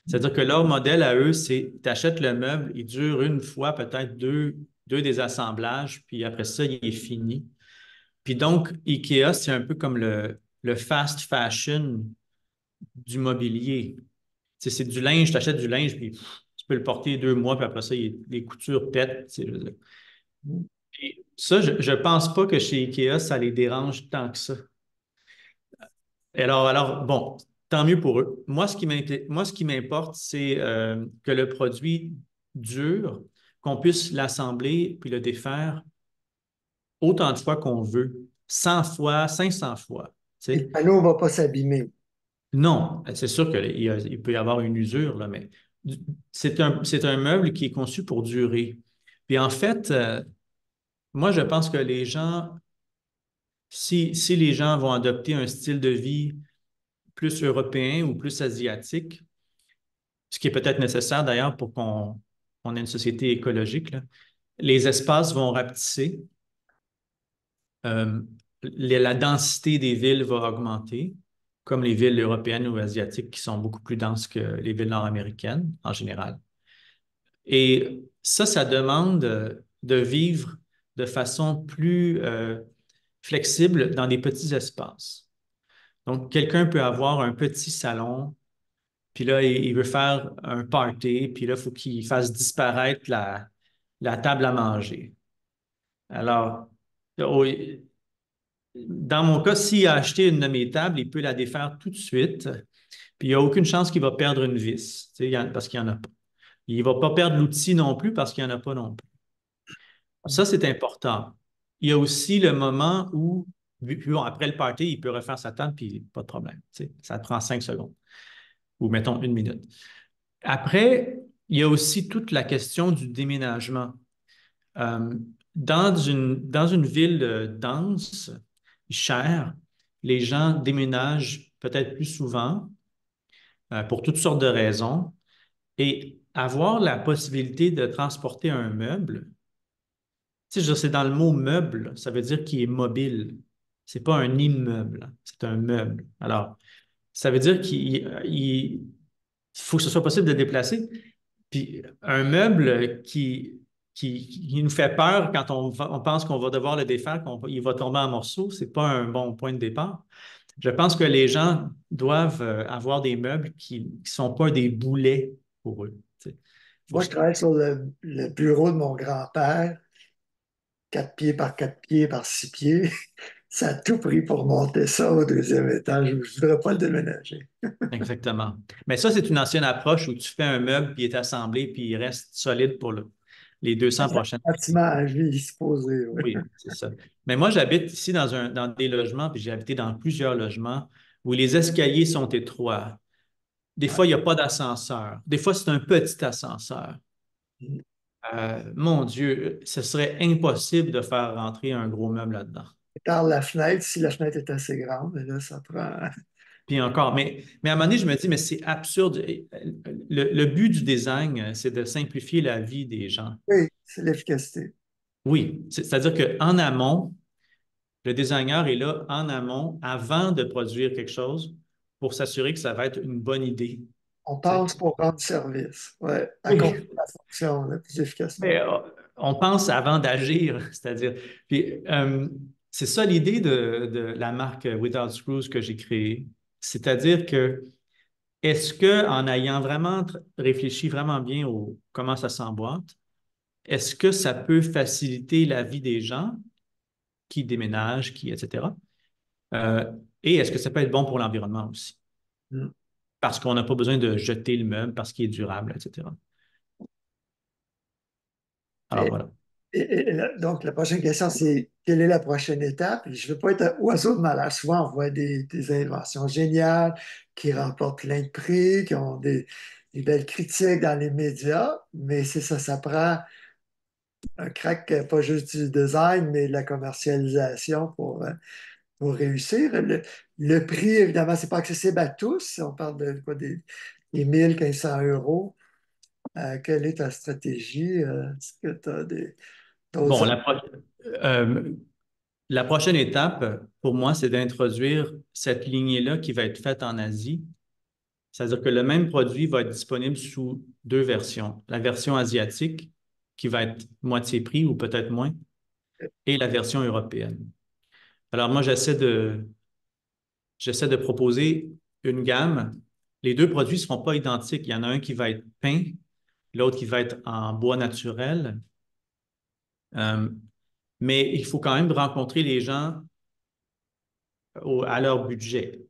C'est-à-dire que leur modèle à eux, c'est tu achètes le meuble, il dure une fois, peut-être deux des assemblages, puis après ça, il est fini. Puis donc, IKEA, c'est un peu comme le fast fashion du mobilier. Tu sais, c'est du linge, tu achètes du linge, puis tu peux le porter 2 mois, puis après ça, les coutures pètent. Tu sais, je veux dire. Puis ça, je pense pas que chez IKEA, ça les dérange tant que ça. Alors bon, tant mieux pour eux. Moi, ce qui m'importe, c'est que le produit dure, qu'on puisse l'assembler puis le défaire autant de fois qu'on veut, 100 fois, 500 fois. Tu Et le sais. panneau ne va pas s'abîmer. Non, c'est sûr qu'il peut y avoir une usure, là, mais c'est un meuble qui est conçu pour durer. Puis en fait, moi, je pense que si les gens vont adopter un style de vie plus européen ou plus asiatique, ce qui est peut-être nécessaire d'ailleurs pour qu'on ait une société écologique, là, les espaces vont rapetisser, euh, la densité des villes va augmenter, comme les villes européennes ou asiatiques qui sont beaucoup plus denses que les villes nord-américaines en général. Et ça demande de vivre de façon plus flexible dans des petits espaces. Donc, quelqu'un peut avoir un petit salon, puis là, il veut faire un party, puis là, il faut qu'il fasse disparaître la table à manger. Alors, dans mon cas, s'il a acheté une de mes tables, il peut la défaire tout de suite, puis il n'y a aucune chance qu'il va perdre une vis, tu sais, parce qu'il n'y en a pas. Il ne va pas perdre l'outil non plus parce qu'il n'y en a pas non plus. Ça, c'est important. Il y a aussi le moment où, puis bon, après le party, il peut refaire sa table, puis pas de problème. Tu sais, ça prend 5 secondes, ou mettons 1 minute. Après, il y a aussi toute la question du déménagement. Euh, dans une ville dense, chère, les gens déménagent peut-être plus souvent pour toutes sortes de raisons. Et avoir la possibilité de transporter un meuble, tu sais, je veux dire, c'est dans le mot meuble, ça veut dire qu'il est mobile. C'est pas un immeuble, c'est un meuble. Alors, ça veut dire qu'il faut que ce soit possible de déplacer. Puis un meuble qui nous fait peur quand on pense qu'on va devoir le défaire, qu'il va tomber en morceaux, c'est pas un bon point de départ. Je pense que les gens doivent avoir des meubles qui ne sont pas des boulets pour eux. Tu sais. Faut Moi, je travaille sur le bureau de mon grand-père, 4 pieds par 4 pieds par 6 pieds. Ça a tout pris pour monter ça au deuxième étage. Je ne voudrais pas le déménager. Exactement. Mais ça, c'est une ancienne approche où tu fais un meuble, puis il est assemblé, puis il reste solide pour les 200 C'est un prochaines bâtiment années. à vie supposé, oui. Oui, c'est ça. Mais moi, j'habite ici dans des logements, puis j'ai habité dans plusieurs logements où les escaliers sont étroits. Des Ouais. fois, il n'y a pas d'ascenseur. Des fois, c'est un petit ascenseur. Mon Dieu, ce serait impossible de faire rentrer un gros meuble là-dedans. Par la fenêtre, si la fenêtre est assez grande, mais là, ça prend. Puis encore, mais à un moment donné, je me dis, mais c'est absurde. le but du design, c'est de simplifier la vie des gens. Oui, c'est l'efficacité. Oui, c'est-à-dire qu'en amont, le designer est là en amont avant de produire quelque chose pour s'assurer que ça va être une bonne idée. On Tu sais. pense pour rendre service, ouais, accomplir Oui. la fonction le plus efficacement. Mais, on pense avant d'agir, c'est-à-dire. Puis, c'est ça l'idée de la marque Without Screws que j'ai créée. C'est-à-dire que est-ce que en ayant vraiment réfléchi vraiment bien au comment ça s'emboîte, est-ce que ça peut faciliter la vie des gens qui déménagent, qui, etc. Euh, et est-ce que ça peut être bon pour l'environnement aussi? Mm. Parce qu'on n'a pas besoin de jeter le meuble parce qu'il est durable, etc. Alors Et, voilà. donc, la prochaine question, c'est quelle est la prochaine étape? Et je ne veux pas être un oiseau de malheur. Souvent, on voit des inventions géniales qui remportent plein de prix, qui ont des belles critiques dans les médias, mais c'est ça, ça prend un crack, pas juste du design, mais de la commercialisation pour réussir. Le prix, évidemment, c'est pas accessible à tous. On parle de quoi, des 1 500 euros. Quelle est ta stratégie? Est-ce que tu as Bon, d'autres... euh, la prochaine étape, pour moi, c'est d'introduire cette lignée-là qui va être faite en Asie. C'est-à-dire que le même produit va être disponible sous deux versions. La version asiatique, qui va être moitié prix ou peut-être moins, et la version européenne. Alors moi, j'essaie de proposer une gamme. Les deux produits ne seront pas identiques. Il y en a un qui va être peint, l'autre qui va être en bois naturel. Euh, mais il faut quand même rencontrer les gens à leur budget.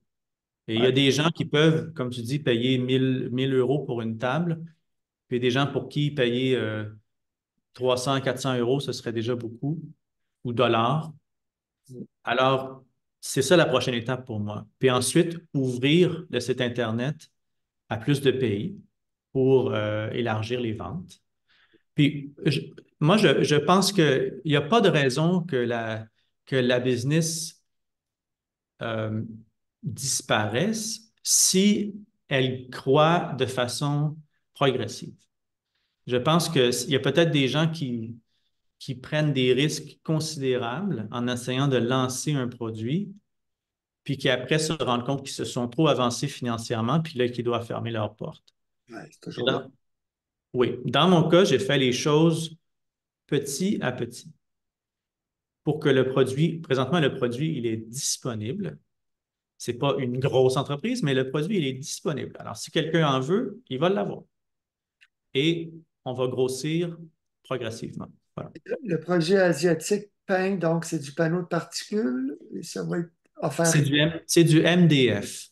Et il y Ouais, a des gens qui peuvent, comme tu dis, payer 1000 euros pour une table, puis des gens pour qui payer 300, 400 euros, ce serait déjà beaucoup, ou dollars. Alors, c'est ça la prochaine étape pour moi. Puis ensuite, ouvrir le site Internet à plus de pays pour élargir les ventes. Puis, moi, je pense qu'il n'y a pas de raison que la business euh, disparaisse si elle croît de façon progressive. Je pense qu'il y a peut-être des gens qui prennent des risques considérables en essayant de lancer un produit, puis qui après se rendent compte qu'ils se sont trop avancés financièrement, puis là, qu'ils doivent fermer leurs portes. ouais, c'est Et toujours là. là, oui, dans mon cas, j'ai fait les choses petit à petit pour que le produit, présentement, le produit, il est disponible. C'est pas une grosse entreprise, mais le produit, il est disponible. Alors, si quelqu'un en veut, il va l'avoir. Et on va grossir progressivement. Voilà. Le projet asiatique peint, donc c'est du panneau de particules et ça va être offert. C'est du MDF.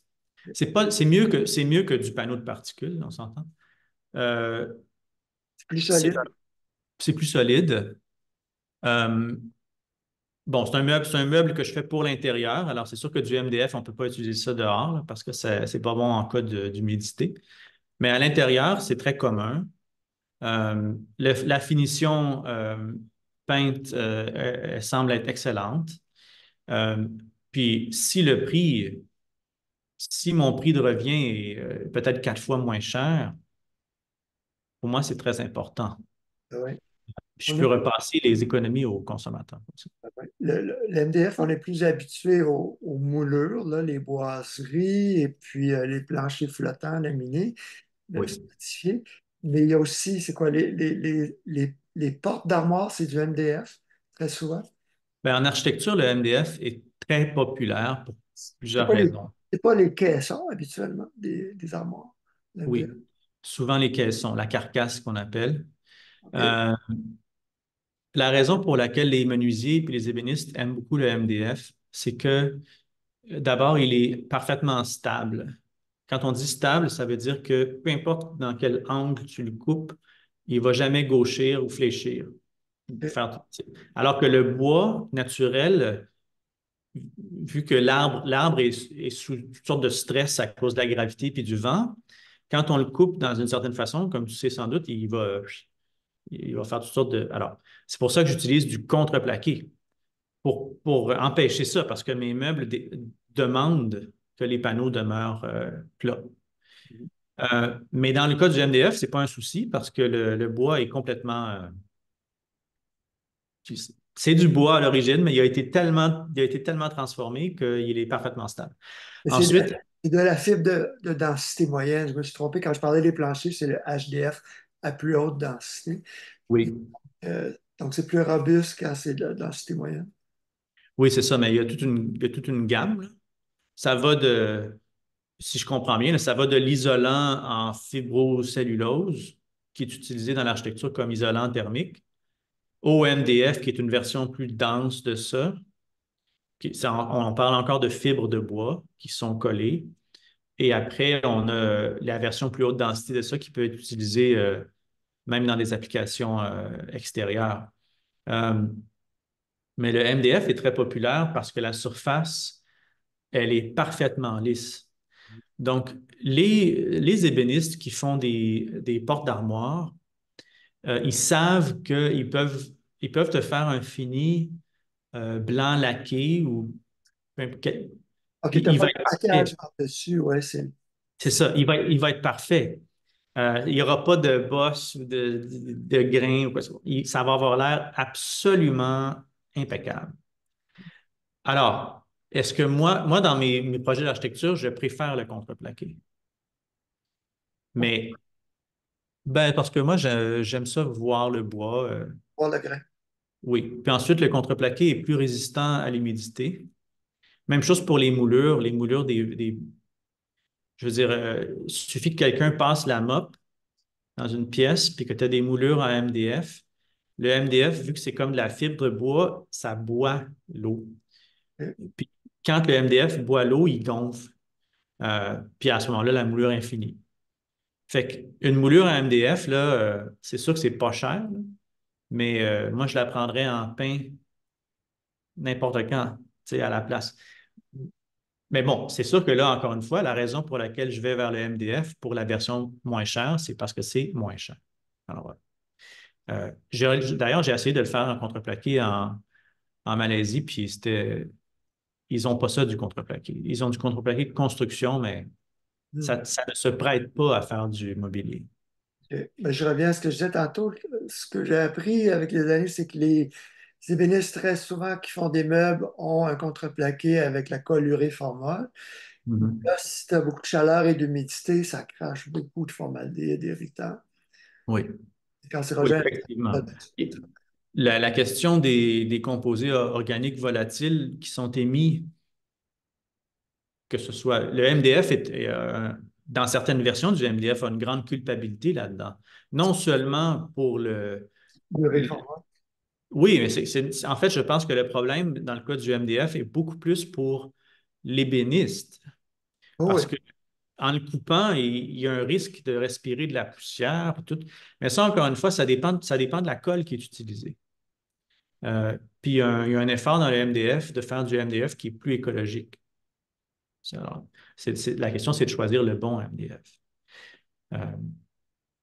C'est mieux que du panneau de particules, on s'entend. Euh, C'est plus c'est, solide. c'est plus solide. Euh, bon, c'est un meuble que je fais pour l'intérieur. Alors, c'est sûr que du MDF, on ne peut pas utiliser ça dehors là, parce que c'est pas bon en cas d'humidité. Mais à l'intérieur, c'est très commun. La finition peinte elle semble être excellente. Euh, puis si mon prix de revient est peut-être 4 fois moins cher, pour moi, c'est très important. Ouais. Je On peux est, repasser les économies aux consommateurs. le MDF, on est plus habitué aux moulures, là, les boiseries et puis les planchers flottants laminés, Oui. stratifiés. Mais il y a aussi, c'est quoi, les portes d'armoire, c'est du MDF, très souvent. Ben, en architecture, le MDF est très populaire pour C'est plusieurs pas les, raisons. c'est pas les caissons habituellement des armoires, l'MDF. Oui. Souvent les caissons, la carcasse qu'on appelle. OK. Euh, la raison pour laquelle les menuisiers et les ébénistes aiment beaucoup le MDF, c'est que d'abord, il est parfaitement stable. Quand on dit stable, ça veut dire que peu importe dans quel angle tu le coupes, il ne va jamais gauchir ou fléchir. OK. Faire... Alors que le bois naturel, vu que l'arbre est sous toutes sortes de stress à cause de la gravité et du vent, quand on le coupe dans une certaine façon, comme tu sais sans doute, il va faire toutes sortes de... Alors, c'est pour ça que j'utilise du contreplaqué pour empêcher ça, parce que mes meubles demandent que les panneaux demeurent plats. Mais dans le cas du MDF, c'est pas un souci parce que le bois est complètement, c'est du bois à l'origine, mais il a été tellement transformé qu'il est parfaitement stable. Mais Ensuite, c'est de la fibre de densité moyenne. Je me suis trompé quand je parlais des planchers, c'est le HDF à plus haute densité. oui, Donc, c'est plus robuste quand c'est de la densité moyenne. oui, c'est ça, mais il y a toute une gamme, là. Ça va de, si je comprends bien, là, ça va de l'isolant en fibrocellulose, qui est utilisé dans l'architecture comme isolant thermique, au MDF, qui est une version plus dense de ça. On parle encore de fibres de bois qui sont collées. Et après, on a la version plus haute densité de ça qui peut être utilisée même dans des applications extérieures. Euh, mais le MDF est très populaire parce que la surface, elle est parfaitement lisse. Donc, les ébénistes qui font des portes d'armoire, ils savent ils peuvent te faire un fini blanc laqué ou OK, tu puis n'as il pas va de être package parfait. par-dessus, ouais, C'est ça, il va être parfait. Il n'y aura pas de bosse ou de grains ou quoi que ce soit. Ça va avoir l'air absolument impeccable. Alors, est-ce que moi dans mes projets d'architecture, je préfère le contreplaqué? Mais ben, parce que moi, j'aime ça voir le bois. pour le grain. Oui. Puis ensuite, le contreplaqué est plus résistant à l'humidité. Même chose pour les moulures. Les moulures je veux dire, il suffit que quelqu'un passe la mop dans une pièce, puis que tu as des moulures en MDF. Le MDF, vu que c'est comme de la fibre de bois, ça boit l'eau. OK. Puis quand le MDF boit l'eau, il gonfle. Puis à ce moment-là, la moulure est finie. Fait qu'une moulure en MDF, là, c'est sûr que c'est pas cher, là, mais moi, je la prendrais en pain n'importe quand, tu sais, à la place. Mais bon, c'est sûr que là, encore une fois, la raison pour laquelle je vais vers le MDF pour la version moins chère, c'est parce que c'est moins cher. Alors, voilà. D'ailleurs, j'ai essayé de le faire en contreplaqué en Malaisie, puis ils n'ont pas ça du contreplaqué. Ils ont du contreplaqué de construction, mais Hmm. ça ne se prête pas à faire du mobilier. OK. Ben, je reviens à ce que je disais tantôt. Ce que j'ai appris avec les années, c'est que les ébénistes, très souvent, qui font des meubles, ont un contreplaqué avec la colurée formol. Mhm. Là, si tu as beaucoup de chaleur et d'humidité, ça crache beaucoup de formaldéhyde irritant. Oui, C'est oui, cancérogène. effectivement. Et la question des composés organiques volatiles qui sont émis, que ce soit le MDF dans certaines versions du MDF a une grande culpabilité là-dedans. Non seulement pour Colurée le- formol. oui, mais en fait, je pense que le problème dans le cas du MDF est beaucoup plus pour l'ébéniste. Oh oui. Parce que en le coupant, il y a un risque de respirer de la poussière, puis tout. Mais ça, encore une fois, ça dépend de la colle qui est utilisée. Puis il y a un effort dans le MDF de faire du MDF qui est plus écologique. Alors, la question, c'est de choisir le bon MDF. Euh,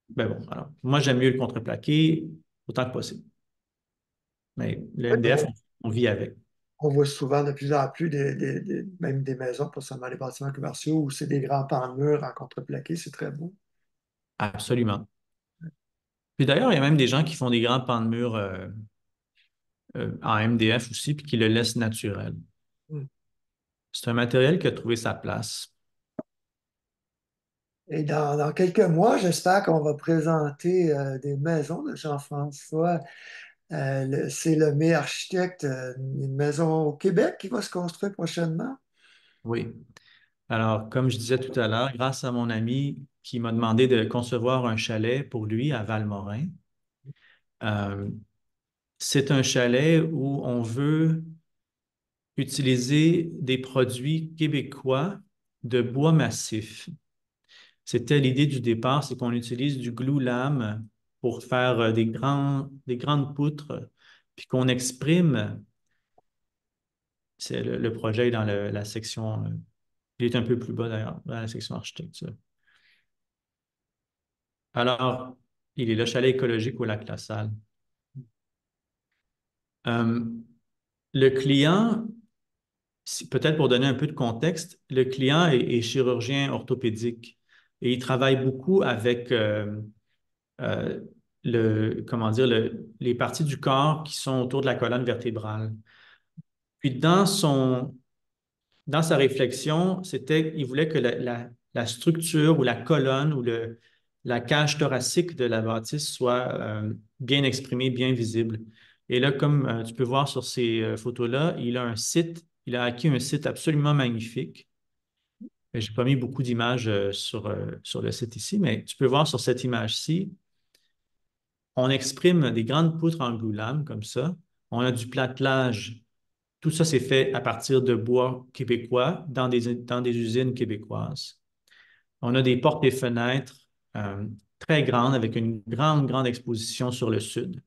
ben bon, alors, moi, j'aime mieux le contreplaqué autant que possible. Mais le Oui, MDF, on vit avec. on voit souvent de plus en plus même des maisons, pas seulement les bâtiments commerciaux, où c'est des grands pans de murs en contreplaqué, c'est très beau. Absolument. Puis d'ailleurs, il y a même des gens qui font des grands pans de mur en MDF aussi, puis qui le laissent naturel. Hmm. C'est un matériel qui a trouvé sa place. Et dans quelques mois, j'espère qu'on va présenter des maisons de Jean-François. C'est le meilleur architecte, une maison au Québec qui va se construire prochainement. Oui. Alors, comme je disais tout à l'heure, grâce à mon ami qui m'a demandé de concevoir un chalet pour lui à Valmorin, euh, c'est un chalet où on veut utiliser des produits québécois de bois massif. C'était l'idée du départ, c'est qu'on utilise du gloulam pour faire des grandes poutres, puis qu'on exprime. C'est le projet est dans la section, il est un peu plus bas d'ailleurs, dans la section architecture. Alors, il est le chalet écologique au lac La Salle. Euh, le client, peut-être pour donner un peu de contexte, le client est chirurgien orthopédique et il travaille beaucoup avec euh, comment dire, les parties du corps qui sont autour de la colonne vertébrale. Puis dans sa réflexion, il voulait que la structure ou la colonne ou la cage thoracique de la bâtisse soit bien exprimée, bien visible. Et là, comme tu peux voir sur ces photos-là, il a acquis un site absolument magnifique. Je n'ai pas mis beaucoup d'images sur le site ici, mais tu peux voir sur cette image-ci, on exprime des grandes poutres en glulam comme ça. On a du platelage. Tout ça, c'est fait à partir de bois québécois dans des usines québécoises. On a des portes et fenêtres très grandes avec une grande, grande exposition sur le sud.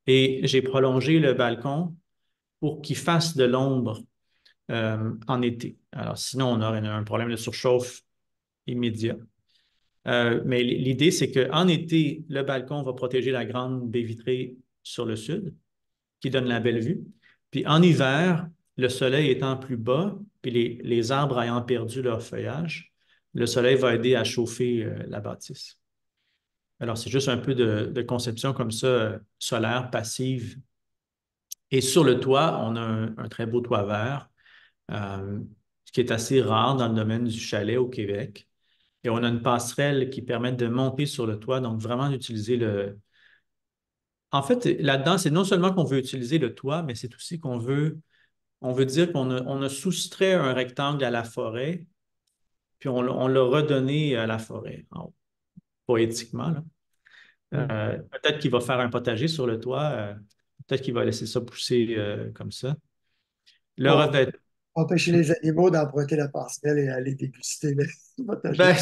Et j'ai prolongé le balcon pour qu'il fasse de l'ombre en été. Alors, sinon, on aurait un problème de surchauffe immédiat. Mais l'idée, c'est qu'en été, le balcon va protéger la grande baie vitrée sur le sud, qui donne la belle vue. Puis en hiver, le soleil étant plus bas, puis les arbres ayant perdu leur feuillage, le soleil va aider à chauffer la bâtisse. Alors, c'est juste un peu de conception comme ça, solaire, passive. Et sur le toit, on a un très beau toit vert, ce qui est assez rare dans le domaine du chalet au Québec. Et on a une passerelle qui permet de monter sur le toit, donc vraiment d'utiliser le... En fait, là-dedans, c'est non seulement qu'on veut utiliser le toit, mais c'est aussi on veut dire on a soustrait un rectangle à la forêt, puis on l'a redonné à la forêt, poétiquement, là. Hmm. Peut-être qu'il va faire un potager sur le toit, peut-être qu'il va laisser ça pousser comme ça. Le Pour revêtement, empêcher les animaux d'emprunter la passerelle et aller déguster le potager. ben,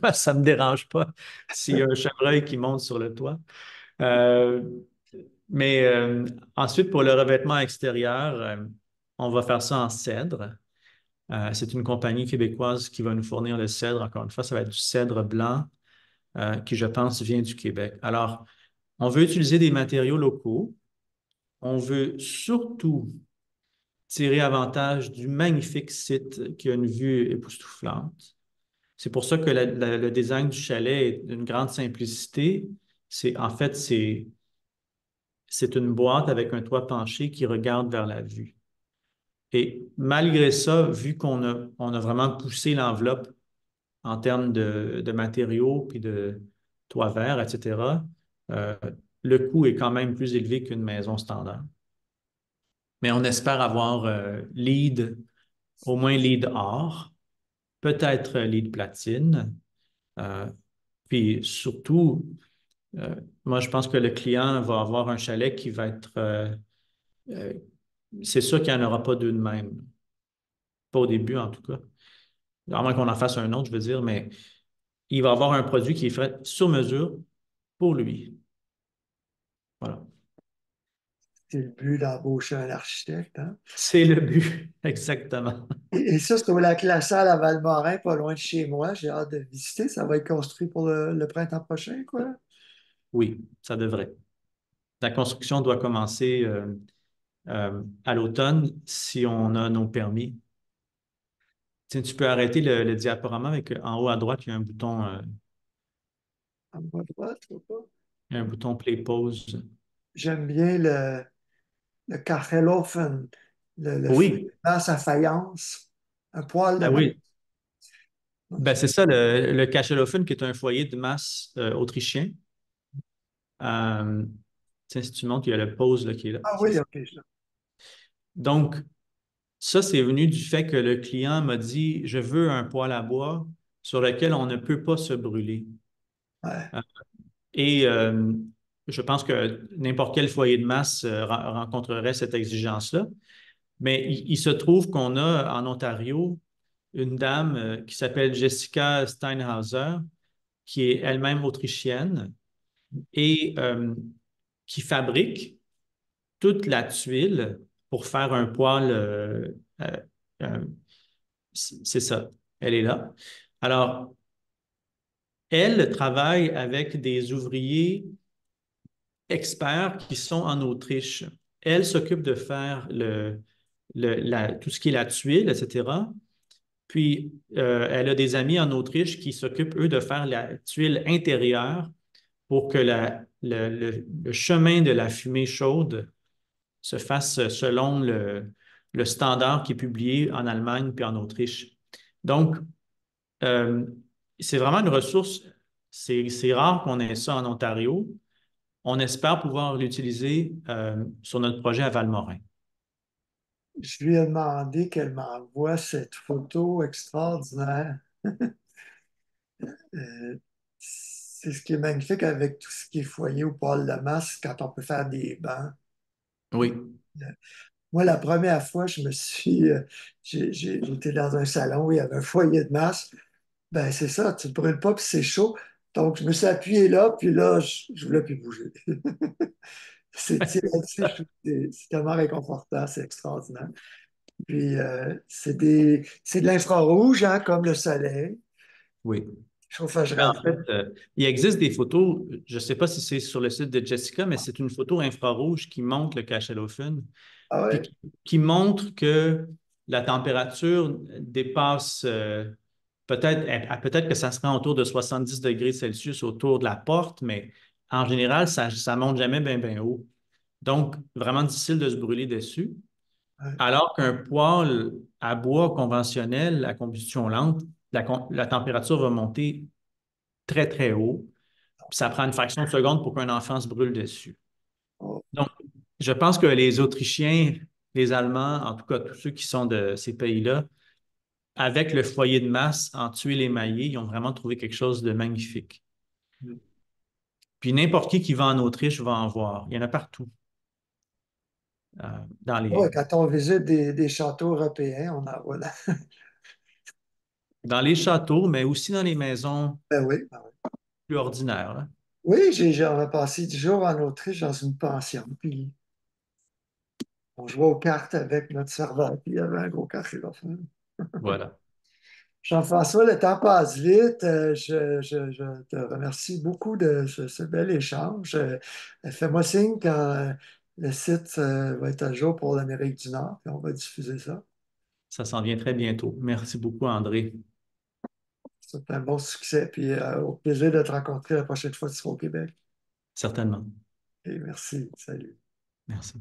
moi, ça ne me dérange pas s'il y a un chevreuil qui monte sur le toit. Euh, mais ensuite, pour le revêtement extérieur, on va faire ça en cèdre. C'est une compagnie québécoise qui va nous fournir le cèdre. Encore une fois, ça va être du cèdre blanc qui, je pense, vient du Québec. Alors, on veut utiliser des matériaux locaux. On veut surtout tirer avantage du magnifique site qui a une vue époustouflante. C'est pour ça que le design du chalet est d'une grande simplicité. En fait, c'est une boîte avec un toit penché qui regarde vers la vue. Et malgré ça, vu on a vraiment poussé l'enveloppe en termes de matériaux puis de toit vert, etc., euh, le coût est quand même plus élevé qu'une maison standard. Mais on espère avoir au moins lead or, peut-être lead platine. Euh, Puis surtout, euh, moi, je pense que le client va avoir un chalet qui va être... euh, c'est sûr qu'il n'y en aura pas deux de même. Pas au début, en tout cas. À moins qu'on en fasse un autre, je veux dire, mais il va avoir un produit qui est fait sur mesure pour lui. Voilà. C'est le but d'embaucher un architecte, hein? C'est le but, exactement. Et ça, c'est au lac LaSalle à Valmorin, pas loin de chez moi. J'ai hâte de visiter. Ça va être construit pour le printemps prochain, quoi. Oui, ça devrait. La construction doit commencer à l'automne si on a nos permis. Tiens, tu peux arrêter le diaporama avec en haut à droite, En bas droite, je vois pas. il y a un bouton Play Pause. J'aime bien le Kachelofen, le feu de Oui, masse à faïence, un poêle de ben masse. oui. Ben, c'est ça, le Cachelhofen, qui est un foyer de masse autrichien. Euh, Tiens, si tu montres, il y a le pause là, qui est là. Ah C'est oui, ça. OK. Donc, ça, c'est venu du fait que le client m'a dit, je veux un poêle à bois sur lequel on ne peut pas se brûler. Ouais. Euh, Et je pense que n'importe quel foyer de masse rencontrerait cette exigence-là. Mais il se trouve qu'on a en Ontario une dame qui s'appelle Jessica Steinhauser, qui est elle-même autrichienne et qui fabrique toute la tuile pour faire un poêle. Euh, c'est ça, elle est là. Alors, elle travaille avec des ouvriers experts qui sont en Autriche. Elle s'occupe de faire tout ce qui est la tuile, etc. Puis, elle a des amis en Autriche qui s'occupent, eux, de faire la tuile intérieure pour que le chemin de la fumée chaude se fasse selon le standard qui est publié en Allemagne puis en Autriche. Donc, euh, c'est vraiment une ressource, c'est rare qu'on ait ça en Ontario. On espère pouvoir l'utiliser sur notre projet à Valmorin. Je lui ai demandé qu'elle m'envoie cette photo extraordinaire. Euh, c'est ce qui est magnifique avec tout ce qui est foyer ou pôle de masse quand on peut faire des bancs. Oui. Moi, la première fois, j'étais dans un salon où il y avait un foyer de masse. Ben, c'est ça, tu ne brûles pas, puis c'est chaud. Donc, je me suis appuyé là, puis là, je ne voulais plus bouger. C'est tiré dessus, c'est tellement réconfortant, c'est extraordinaire. Puis, c'est de l'infrarouge, hein, comme le soleil, Oui. chauffage En radio. fait, il existe des photos, je ne sais pas si c'est sur le site de Jessica, mais c'est une photo infrarouge qui montre le cachalotune, Ah puis ouais? qui montre que la température dépasse peut-être que ça se rend autour de 70 degrés Celsius autour de la porte, mais en général, ça ne monte jamais bien haut. Donc, vraiment difficile de se brûler dessus. Ouais. Alors qu'un poêle à bois conventionnel à combustion lente, la température va monter très haut. Puis ça prend une fraction de seconde pour qu'un enfant se brûle dessus. Oh, Donc, je pense que les Autrichiens, les Allemands, en tout cas tous ceux qui sont de ces pays-là, avec le foyer de masse en tuiles émaillées, ils ont vraiment trouvé quelque chose de magnifique. Puis n'importe qui va en Autriche va en voir. Il y en a partout. Dans ouais, les, quand on visite des châteaux européens, on en voit là. dans les châteaux, mais aussi dans les maisons Ben oui, ben oui. plus ordinaires, là. Oui, on a passé 10 jours en Autriche dans une pension, puis on jouait aux cartes avec notre serveur, puis il y avait un gros café là. Voilà. Jean-François, le temps passe vite. Je te remercie beaucoup de ce bel échange. Fais-moi signe quand le site va être à jour pour l'Amérique du Nord, puis on va diffuser ça. Ça s'en vient très bientôt. Merci beaucoup, André. C'est un bon succès, puis au plaisir de te rencontrer la prochaine fois que tu seras au Québec. Certainement. Et merci, salut. Merci.